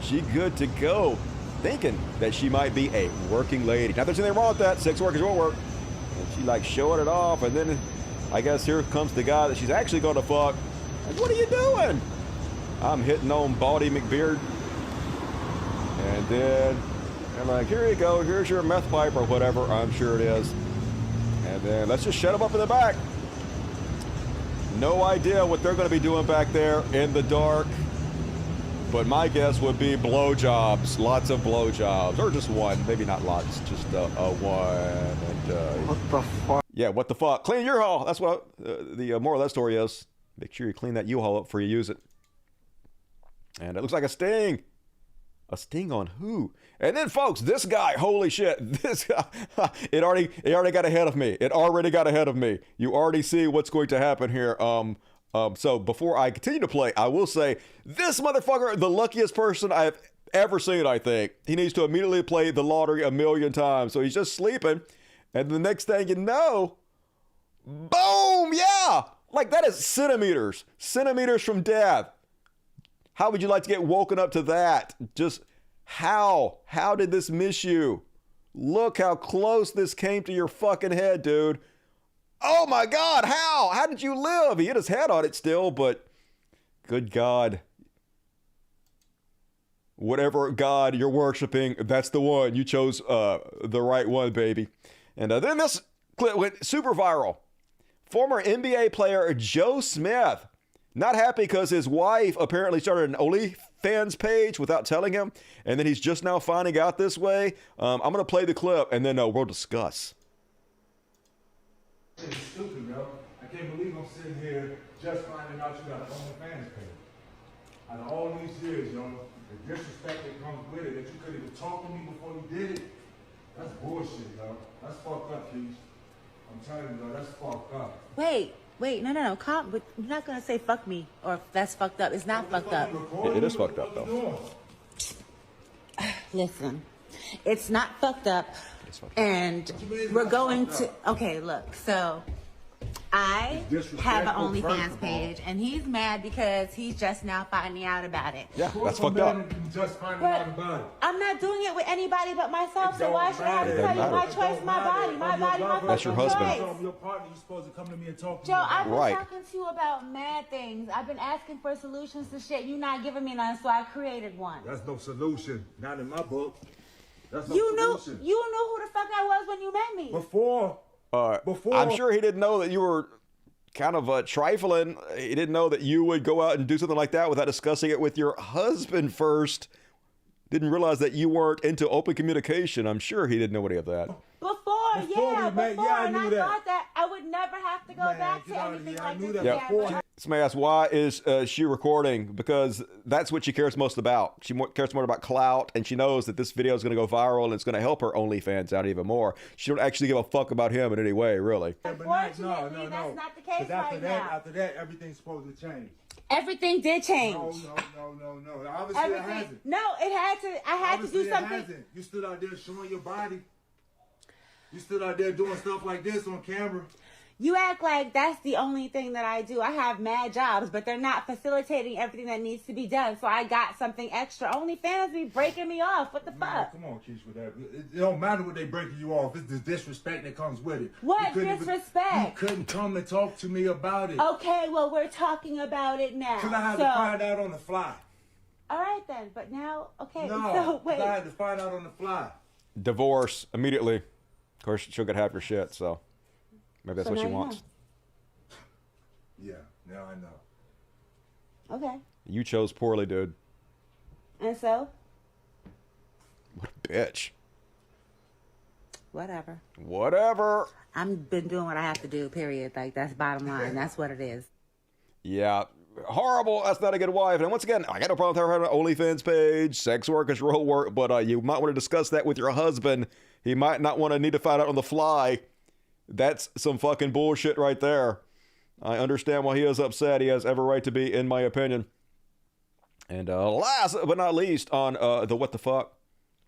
Speaker 1: She good to go. Thinking that she might be a working lady. Now, there's anything wrong with that. Sex work is your work. And she like showing it off, and then I guess here comes the guy that she's actually going to fuck. Like, what are you doing? I'm hitting on Baldy McBeard. And then I'm like, here you go. Here's your meth pipe or whatever. I'm sure it is. And then let's just shut him up in the back. No idea what they're going to be doing back there in the dark. But my guess would be blowjobs. Lots of blowjobs. Or just one. Maybe not lots. Just one. And,
Speaker 24: what the fuck?
Speaker 1: Yeah, what the fuck? Clean your haul. That's what the moral of that story is. Make sure you clean that U-Haul up before you use it. And it looks like a sting. A sting on who? And then, folks, this guy, holy shit. This guy, it already got ahead of me. It already got ahead of me. You already see what's going to happen here. So before I continue to play, I will say, this motherfucker, the luckiest person I've ever seen, I think. He needs to immediately play the lottery 1,000,000 times. So he's just sleeping. And the next thing you know, boom, yeah. Like that is centimeters from death. How would you like to get woken up to that? Just how did this miss you? Look how close this came to your fucking head, dude. Oh my God, how did you live? He hit his head on it still, but good God. Whatever God you're worshiping, that's the one. You chose the right one, baby. And then this clip went super viral. Former NBA player Joe Smith, not happy because his wife apparently started an OnlyFans page without telling him, and then he's just now finding out this way. I'm going to play the clip, and then we'll discuss.
Speaker 2: It's stupid, bro. I can't believe I'm sitting here just finding out you got an OnlyFans page. Out of all these years, yo, the disrespect that comes with it, that you couldn't even talk to me before you did it, that's bullshit, yo. That's fucked up, Keith. I'm telling you, yo, that's fucked up.
Speaker 3: Wait, no. But you're not gonna say fuck me, or that's fucked up. It's not fucked up.
Speaker 1: It is fucked up, though.
Speaker 3: Listen, it's not fucked up. And we're going to, okay, look, so I have an OnlyFans page, and he's mad because he's just now finding out about it.
Speaker 1: Yeah, that's fucked up.
Speaker 2: Just finding out about it.
Speaker 3: I'm not doing it with anybody but myself, so why should I have to tell you my choice, my body, my fucking
Speaker 1: That's your husband.
Speaker 3: choice?
Speaker 2: Your partner, you're supposed to come to me and talk to
Speaker 3: Joe,
Speaker 2: me.
Speaker 3: I've been talking to you about mad things. I've been asking for solutions to shit. You're not giving me none, so I created one.
Speaker 2: That's no solution. Not in my book. That's no
Speaker 3: You knew
Speaker 2: solution.
Speaker 3: who the fuck I was when you met me.
Speaker 2: Before.
Speaker 1: I'm sure he didn't know that you were kind of trifling. He didn't know that you would go out and do something like that without discussing it with your husband first. Didn't realize that you weren't into open communication. I'm sure he didn't know any of that.
Speaker 3: Before, and I thought that I would never have to go back to anything like this again.
Speaker 1: Somebody asked, why is she recording? Because that's what she cares most about. She cares more about clout, and she knows that this video is going to go viral and it's going to help her OnlyFans out even more. She don't actually give a fuck about him in any way, really.
Speaker 3: Unfortunately, that's not the case right now.
Speaker 2: After that, everything's supposed to change.
Speaker 3: Everything did change.
Speaker 2: No. Obviously, it hasn't.
Speaker 3: No, it had to. I had to do something.
Speaker 2: It hasn't. You stood out there showing your body. You stood out there doing stuff like this on camera.
Speaker 3: You act like that's the only thing that I do. I have mad jobs, but they're not facilitating everything that needs to be done. So I got something extra. OnlyFans be breaking me off. What the fuck?
Speaker 2: Come on, Keisha, with that. It don't matter what they breaking you off. It's the disrespect that comes with it.
Speaker 3: What disrespect?
Speaker 2: You couldn't come and talk to me about it.
Speaker 3: Okay, well, we're talking about it now.
Speaker 2: Because I had to find out on the fly.
Speaker 3: All right, then. But now, okay.
Speaker 2: No,
Speaker 3: so wait.
Speaker 2: I had to find out on the fly.
Speaker 1: Divorce immediately. Of course, she'll get half your shit, so maybe that's what she wants.
Speaker 2: Yeah, now I know.
Speaker 3: Okay.
Speaker 1: You chose poorly, dude.
Speaker 3: And so?
Speaker 1: What a bitch.
Speaker 3: Whatever.
Speaker 1: Whatever.
Speaker 3: I've been doing what I have to do, period. Like, that's bottom line. That's what it is.
Speaker 1: Yeah. Horrible. That's not a good wife. And once again, I got no problem with her having an OnlyFans page. Sex work is real work, but you might want to discuss that with your husband. He might not want to need to find out on the fly. That's some fucking bullshit right there. I understand why he is upset. He has every right to be, in my opinion. And last but not least on the what the fuck.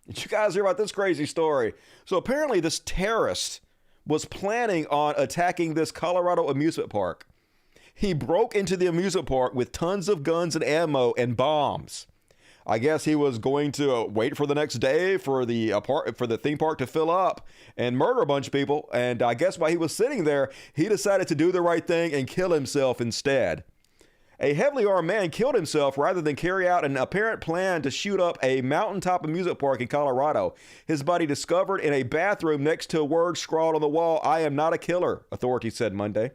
Speaker 1: Did you guys hear about this crazy story? So apparently this terrorist was planning on attacking this Colorado amusement park. He broke into the amusement park with tons of guns and ammo and bombs. I guess he was going to wait for the next day for the theme park to fill up and murder a bunch of people. And I guess while he was sitting there, he decided to do the right thing and kill himself instead. A heavily armed man killed himself rather than carry out an apparent plan to shoot up a mountaintop amusement park in Colorado. His body discovered in a bathroom next to a word scrawled on the wall, "I am not a killer," authorities said Monday.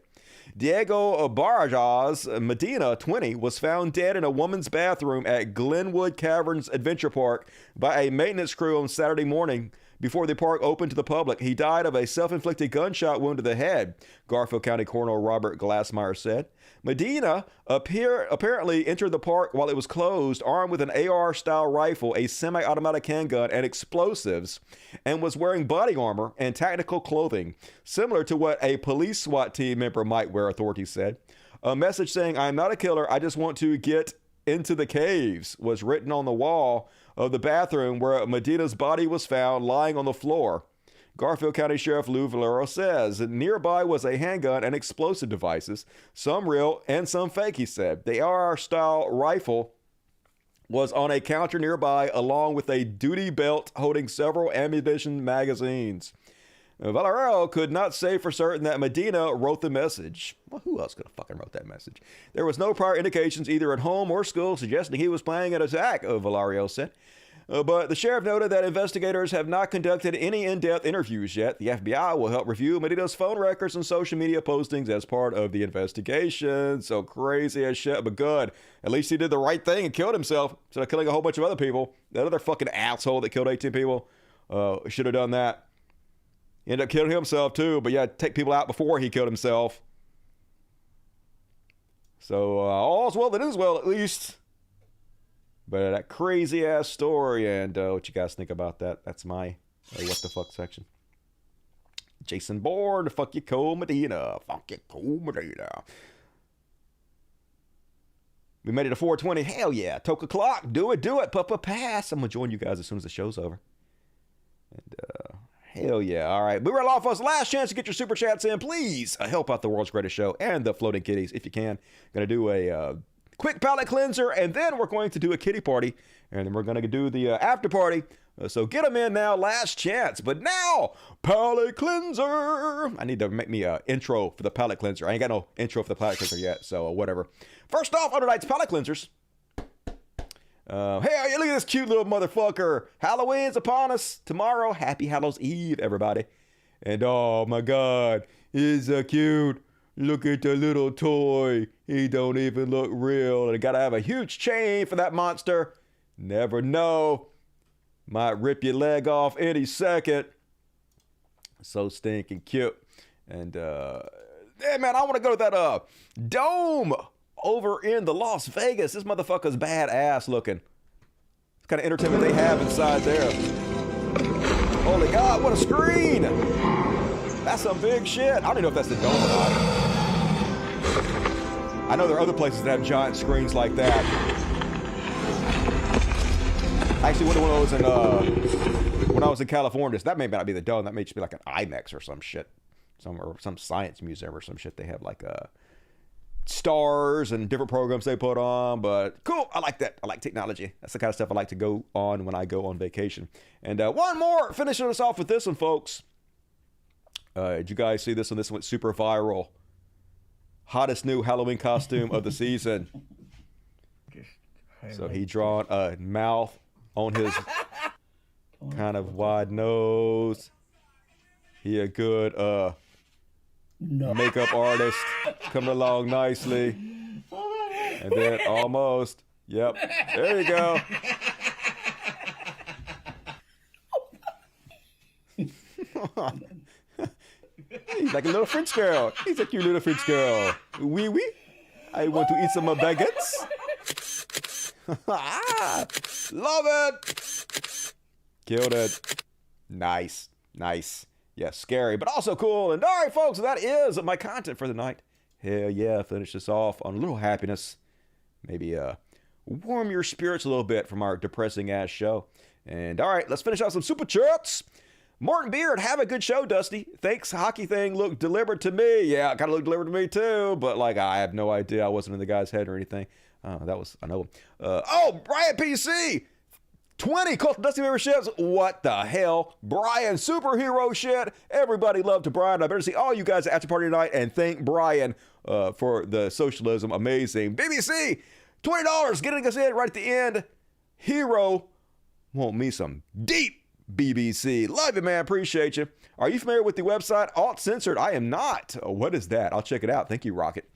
Speaker 1: Diego Barajas Medina, 20, was found dead in a woman's bathroom at Glenwood Caverns Adventure Park by a maintenance crew on Saturday morning before the park opened to the public. He died of a self-inflicted gunshot wound to the head, Garfield County Coroner Robert Glassmeyer said. Medina apparently entered the park while it was closed, armed with an AR-style rifle, a semi-automatic handgun, and explosives, and was wearing body armor and tactical clothing, similar to what a police SWAT team member might wear, authorities said. A message saying, "I am not a killer, I just want to get into the caves," was written on the wall of the bathroom where Medina's body was found lying on the floor. Garfield County Sheriff Lou Valero says nearby was a handgun and explosive devices, some real and some fake, he said. The AR-style rifle was on a counter nearby along with a duty belt holding several ammunition magazines. Valero could not say for certain that Medina wrote the message. Well, who else could have fucking wrote that message? There was no prior indications either at home or school suggesting he was planning an attack, Valero said. But the sheriff noted that investigators have not conducted any in-depth interviews yet. The FBI will help review Medina's phone records and social media postings as part of the investigation. So crazy as shit, but good. At least he did the right thing and killed himself instead of killing a whole bunch of other people. That other fucking asshole that killed 18 people should have done that. He ended up killing himself too, but yeah, take people out before he killed himself. So all's well that is well, at least. But that crazy ass story, and what you guys think about that? That's my what the fuck section. Jason Bourne, fuck you, Cole Medina. Fuck you, Cole Medina. We made it to 420. Hell yeah. Toke o'clock. Do it. Papa pass. I'm going to join you guys as soon as the show's over. And hell yeah. All right. We were off us. Last chance to get your super chats in. Please help out the world's greatest show and the Floating Kitties if you can. Going to do a quick palate cleanser, and then we're going to do a kitty party, and then we're going to do the after party. So get them in now, last chance. But now, palate cleanser. I need to make me an intro for the palate cleanser. I ain't got no intro for the palate cleanser yet, so whatever. First off, on tonight's palate cleansers. Hey, look at this cute little motherfucker. Halloween's upon us tomorrow. Happy Hallows Eve, everybody. And oh my God, he's so cute. Look at the little toy. He don't even look real. And I gotta have a huge chain for that monster. Never know. Might rip your leg off any second. So stinking cute. And yeah, man, I want to go to that dome over in the Las Vegas. This motherfucker's badass looking. What kind of entertainment they have inside there. Holy God, what a screen. That's some big shit. I don't even know if that's the dome or not. I know there are other places that have giant screens like that. I actually went to one of those in when I was in California, that may not be the Dome. That may just be like an IMAX or some shit, some science museum or some shit. They have like stars and different programs they put on. But cool, I like that. I like technology. That's the kind of stuff I like to go on when I go on vacation. And one more, finishing us off with this one, folks. Did you guys see this one? This went super viral. Hottest new Halloween costume of the season. So he drawn a mouth on his kind of wide nose. He a good makeup artist, coming along nicely. And then almost, yep, there you go. He's like a little French girl. He's a cute little French girl. Oui, oui. I want to eat some baguettes. Love it. Killed it. Nice. Yeah, scary, but also cool. And all right, folks, that is my content for the night. Hell yeah, finish this off on a little happiness. Maybe warm your spirits a little bit from our depressing ass show. And all right, let's finish off some super chats. Martin Beard, have a good show, Dusty. Thanks, hockey thing looked delivered to me. Yeah, it kind of looked delivered to me too, but like I have no idea. I wasn't in the guy's head or anything. That was, I know. Brian PC, 20 Cult of Dusty memberships. What the hell? Brian, superhero shit. Everybody loved Brian. I better see all you guys at After Party tonight and thank Brian for the socialism. Amazing. BBC, $20 getting us in right at the end. Hero, want me some deep BBC. Love you, man. Appreciate you. Are you familiar with the website Alt Censored? I am not. What is that? I'll check it out. Thank you, Rocket.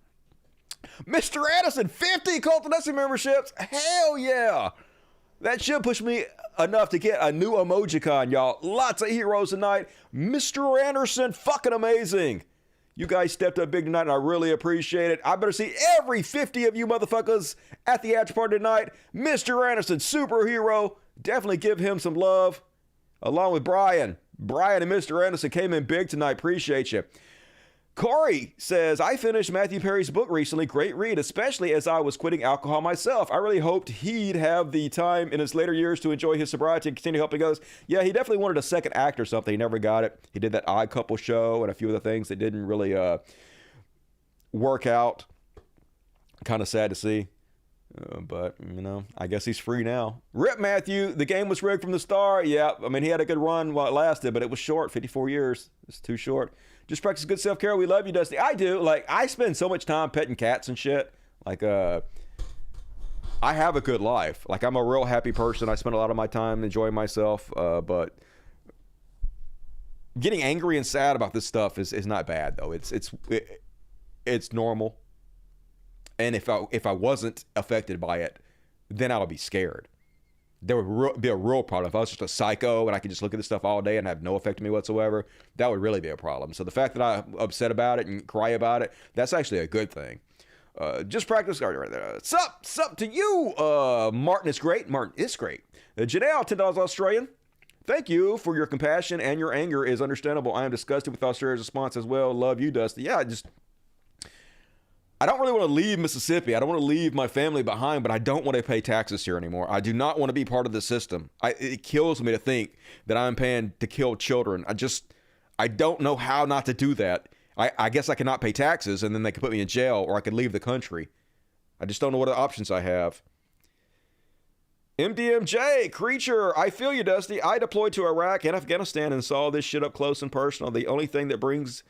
Speaker 1: Mr. Addison, 50 Cult of Dusty memberships. Hell yeah. That should push me enough to get a new emojicon, y'all. Lots of heroes tonight. Mr. Anderson, fucking amazing. You guys stepped up big tonight, and I really appreciate it. I better see every 50 of you motherfuckers at the after party tonight. Mr. Anderson, superhero. Definitely give him some love. Along with Brian. Brian and Mr. Anderson came in big tonight. Appreciate you. Corey says, I finished Mathew Perry's book recently. Great read, especially as I was quitting alcohol myself. I really hoped he'd have the time in his later years to enjoy his sobriety and continue helping others. Yeah, he definitely wanted a second act or something. He never got it. He did that Odd Couple show and a few other things that didn't really work out. Kind of sad to see. But, you know, I guess he's free now. Rip Matthew, the game was rigged from the start. Yeah, I mean, he had a good run while it lasted, but it was short, 54 years. It's too short. Just practice good self-care. We love you, Dusty. I do. Like, I spend so much time petting cats and shit. Like, I have a good life. Like, I'm a real happy person. I spend a lot of my time enjoying myself. But getting angry and sad about this stuff is not bad, though. It's normal. And if I wasn't affected by it, then I would be scared. There would be a real problem. If I was just a psycho and I could just look at this stuff all day and have no effect on me whatsoever, that would really be a problem. So the fact that I'm upset about it and cry about it, that's actually a good thing. Just practice. Sup to you, Martin is great. Martin is great. Janelle, $10 Australian. Thank you for your compassion and your anger is understandable. I am disgusted with Australia's response as well. Love you, Dusty. Yeah, I don't really want to leave Mississippi. I don't want to leave my family behind, but I don't want to pay taxes here anymore. I do not want to be part of the system. It kills me to think that I'm paying to kill children. I don't know how not to do that. I guess I cannot pay taxes, and then they could put me in jail, or I could leave the country. I just don't know what other options I have. MDMJ, Creature, I feel you, Dusty. I deployed to Iraq and Afghanistan and saw this shit up close and personal. The only thing that brings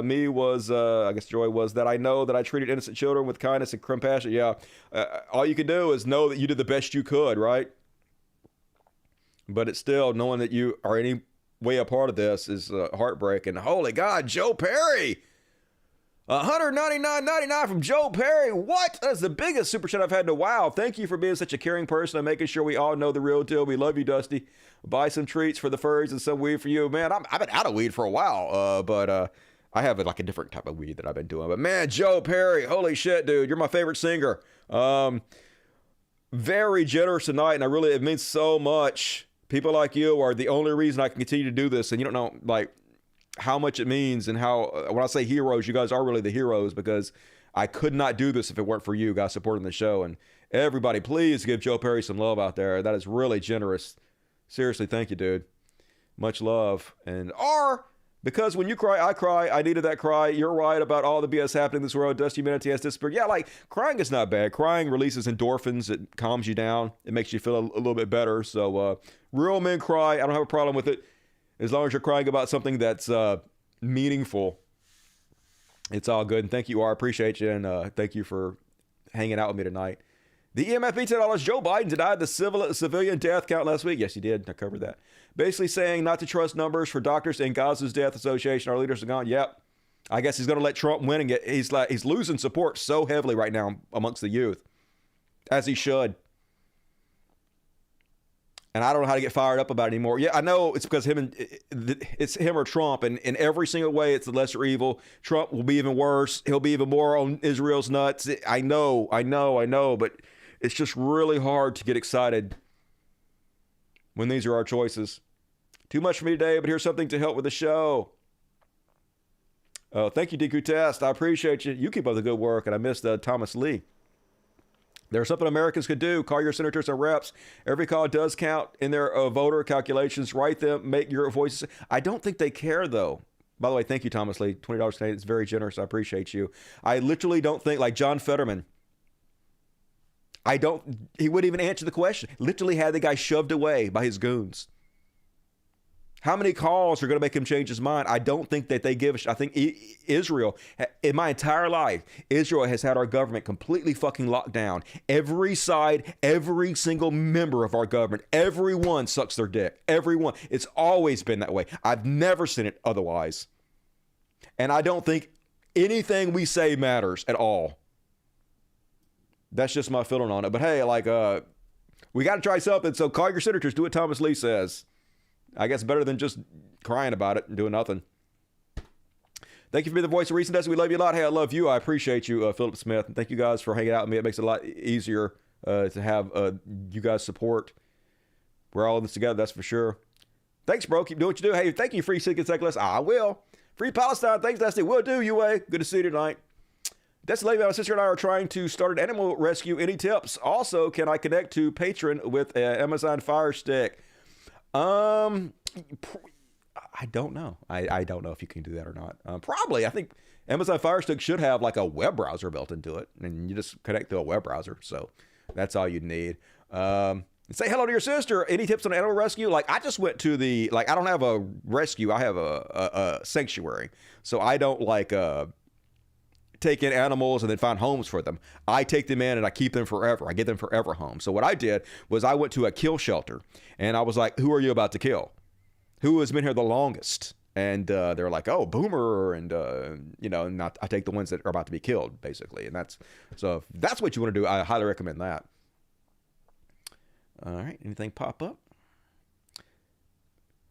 Speaker 1: me was, I guess joy was that I know that I treated innocent children with kindness and compassion. Yeah, all you can do is know that you did the best you could, right? But it's still, knowing that you are any way a part of this is heartbreaking. Holy God, Joe Perry! $199.99 from Joe Perry. What? That's the biggest super chat I've had in a while. Thank you for being such a caring person and making sure we all know the real deal. We love you, Dusty. Buy some treats for the furries and some weed for you. Man, I've been out of weed for a while, but I have like a different type of weed that I've been doing. But man, Joe Perry, holy shit, dude. You're my favorite singer. Very generous tonight, and it means so much. People like you are the only reason I can continue to do this, and you don't know, like, how much it means and how, when I say heroes, you guys are really the heroes, because I could not do this if it weren't for you guys supporting the show. And everybody, please give Joe Perry some love out there. That is really generous. Seriously, thank you, dude. Much love. And R, because when you cry, I cry. I needed that cry. You're right about all the BS happening in this world. Dust humanity has disappeared. Yeah, like crying is not bad. Crying releases endorphins. It calms you down. It makes you feel a little bit better. So real men cry. I don't have a problem with it. As long as you're crying about something that's meaningful, it's all good. And thank you, R. I appreciate you. And thank you for hanging out with me tonight. The EMFB $10. Joe Biden denied the civilian death count last week. Yes, he did. I covered that. Basically saying not to trust numbers for doctors in Gaza's death association. Our leaders are gone. Yep. I guess he's going to let Trump win and get. He's losing support so heavily right now amongst the youth, as he should. And I don't know how to get fired up about it anymore. Yeah, I know it's because it's him or Trump, and in every single way, it's the lesser evil. Trump will be even worse. He'll be even more on Israel's nuts. I know, but it's just really hard to get excited when these are our choices. Too much for me today, but here's something to help with the show. Thank you, DQ Test. I appreciate you. You keep up the good work, and I missed Thomas Lee. There's something Americans could do. Call your senators and reps. Every call does count in their voter calculations. Write them. Make your voices. I don't think they care, though. By the way, thank you, Thomas Lee. $20 today. It's very generous. I appreciate you. I literally don't think, like John Fetterman, he wouldn't even answer the question. Literally had the guy shoved away by his goons. How many calls are going to make him change his mind? I don't think that they give a shit. I think Israel, in my entire life, Israel has had our government completely fucking locked down. Every side, every single member of our government, everyone sucks their dick. Everyone. It's always been that way. I've never seen it otherwise. And I don't think anything we say matters at all. That's just my feeling on it. But hey, we got to try something. So call your senators. Do what Thomas Lee says. I guess better than just crying about it and doing nothing. Thank you for being the voice of recent destiny. We love you a lot. Hey, I love you. I appreciate you, Philip Smith. And thank you guys for hanging out with me. It makes it a lot easier to have you guys support. We're all in this together, that's for sure. Thanks, bro. Keep doing what you do. Hey, thank you, Free Sick and Cyclist. I will. Free Palestine. Thanks, Dusty. Will do, UA. Good to see you tonight. That's lady. My sister and I are trying to start an animal rescue. Any tips? Also, can I connect to Patron with an Amazon Fire Stick? I don't know. I don't know if you can do that or not. Probably. I think Amazon Fire Stick should have like a web browser built into it, and you just connect to a web browser. So that's all you'd need. Say hello to your sister. Any tips on animal rescue? Like I just went to I don't have a rescue. I have a sanctuary. So I don't take in animals and then find homes for them. I take them in and I keep them forever. I get them forever homes. So what I did was I went to a kill shelter and I was like, who are you about to kill? Who has been here the longest? And they're like, oh, Boomer. And, I take the ones that are about to be killed, basically. And if that's what you want to do, I highly recommend that. All right. Anything pop up?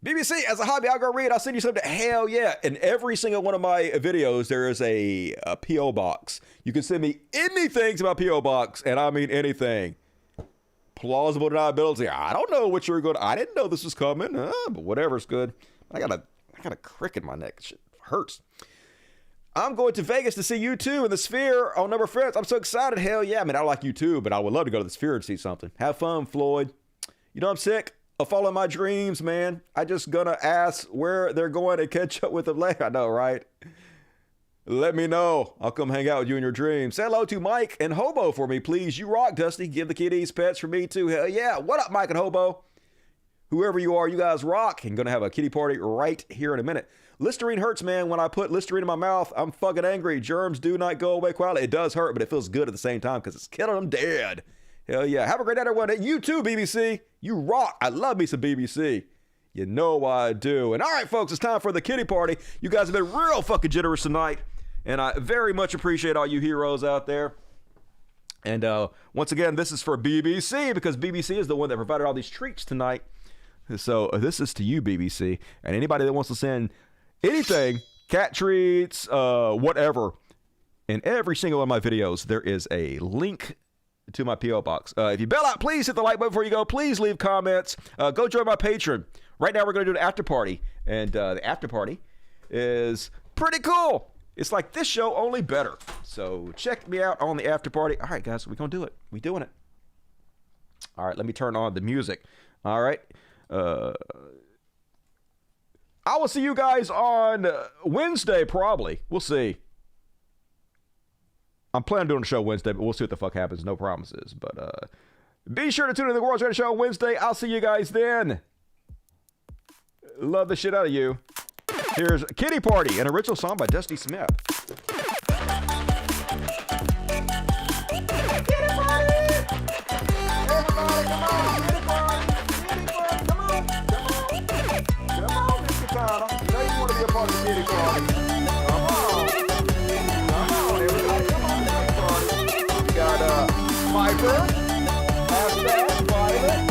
Speaker 1: BBC, as a hobby, I'll go read. I'll send you something. Hell yeah. In every single one of my videos, there is a P.O. box. You can send me anything to my P.O. box, and I mean anything. Plausible deniability. I don't know what you're going to... I didn't know this was coming, but whatever's good. I got a crick in my neck. Shit hurts. I'm going to Vegas to see you too in the Sphere on Number Friends. I'm so excited. Hell yeah. I mean, I like you too, but I would love to go to the Sphere and see something. Have fun, Floyd. You know I'm sick of following my dreams, man. I just gonna ask where they're going and catch up with them later. I know, right? Let me know. I'll come hang out with you in your dreams. Say hello to Mike and Hobo for me, please. You rock, Dusty. Give the kiddies pets for me too. Hell yeah. What up, Mike and Hobo? Whoever you are, you guys rock. I'm gonna have a kitty party right here in a minute. Listerine hurts, man. When I put Listerine in my mouth, I'm fucking angry. Germs do not go away quietly. It does hurt, but it feels good at the same time because it's killing them dead. Hell yeah. Have a great night, everyone. You too, BBC. You rock. I love me some BBC. You know I do. And all right, folks, it's time for the kitty party. You guys have been real fucking generous tonight. And I very much appreciate all you heroes out there. And once again, this is for BBC because BBC is the one that provided all these treats tonight. So this is to you, BBC. And anybody that wants to send anything, cat treats, whatever, in every single one of my videos, there is a link to my P.O. box. If you bail out, please hit the like button before you go. Please leave comments. Go join my Patreon. Right now, we're going to do an after party. And the after party is pretty cool. It's like this show, only better. So check me out on the after party. All right, guys, we're going to do it. We're doing it. All right, let me turn on the music. All right. I will see you guys on Wednesday, probably. We'll see. I'm planning on doing a show Wednesday, but we'll see what the fuck happens. No promises. But be sure to tune in to the World's Greatest Show on Wednesday. I'll see you guys then. Love the shit out of you. Here's Kitty Party, an original song by Dusty Smith. Piper, Hashtag, Violet,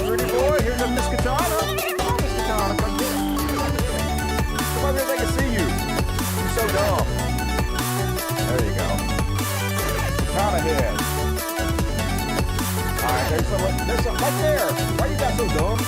Speaker 1: Rudy Boy, here's a Miss Katana. Come on, Miss Katana, come here. Come on here, they can see you. You're so dumb. There you go. Katana head. Alright, there's some right there. Why you got so dumb?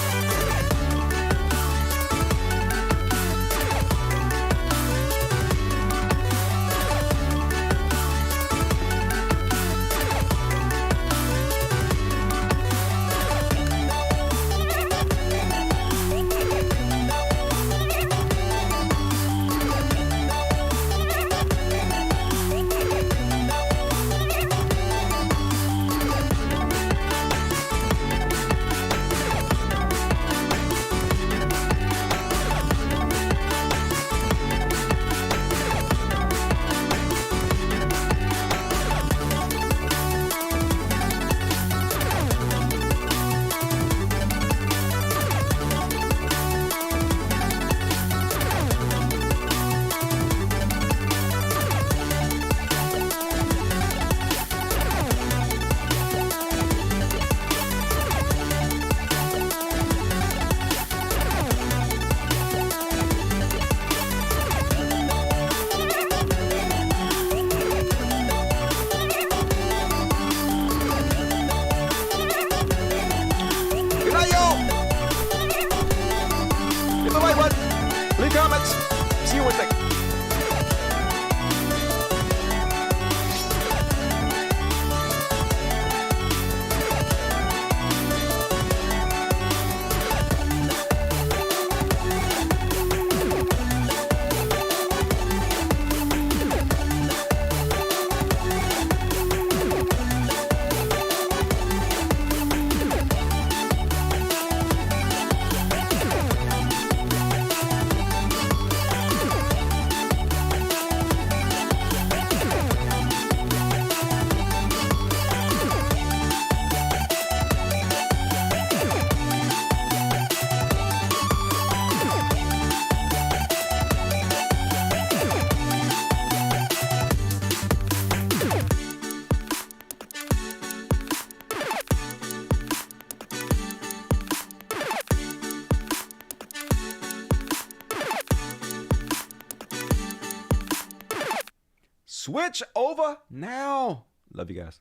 Speaker 1: Switch over now. Love you guys.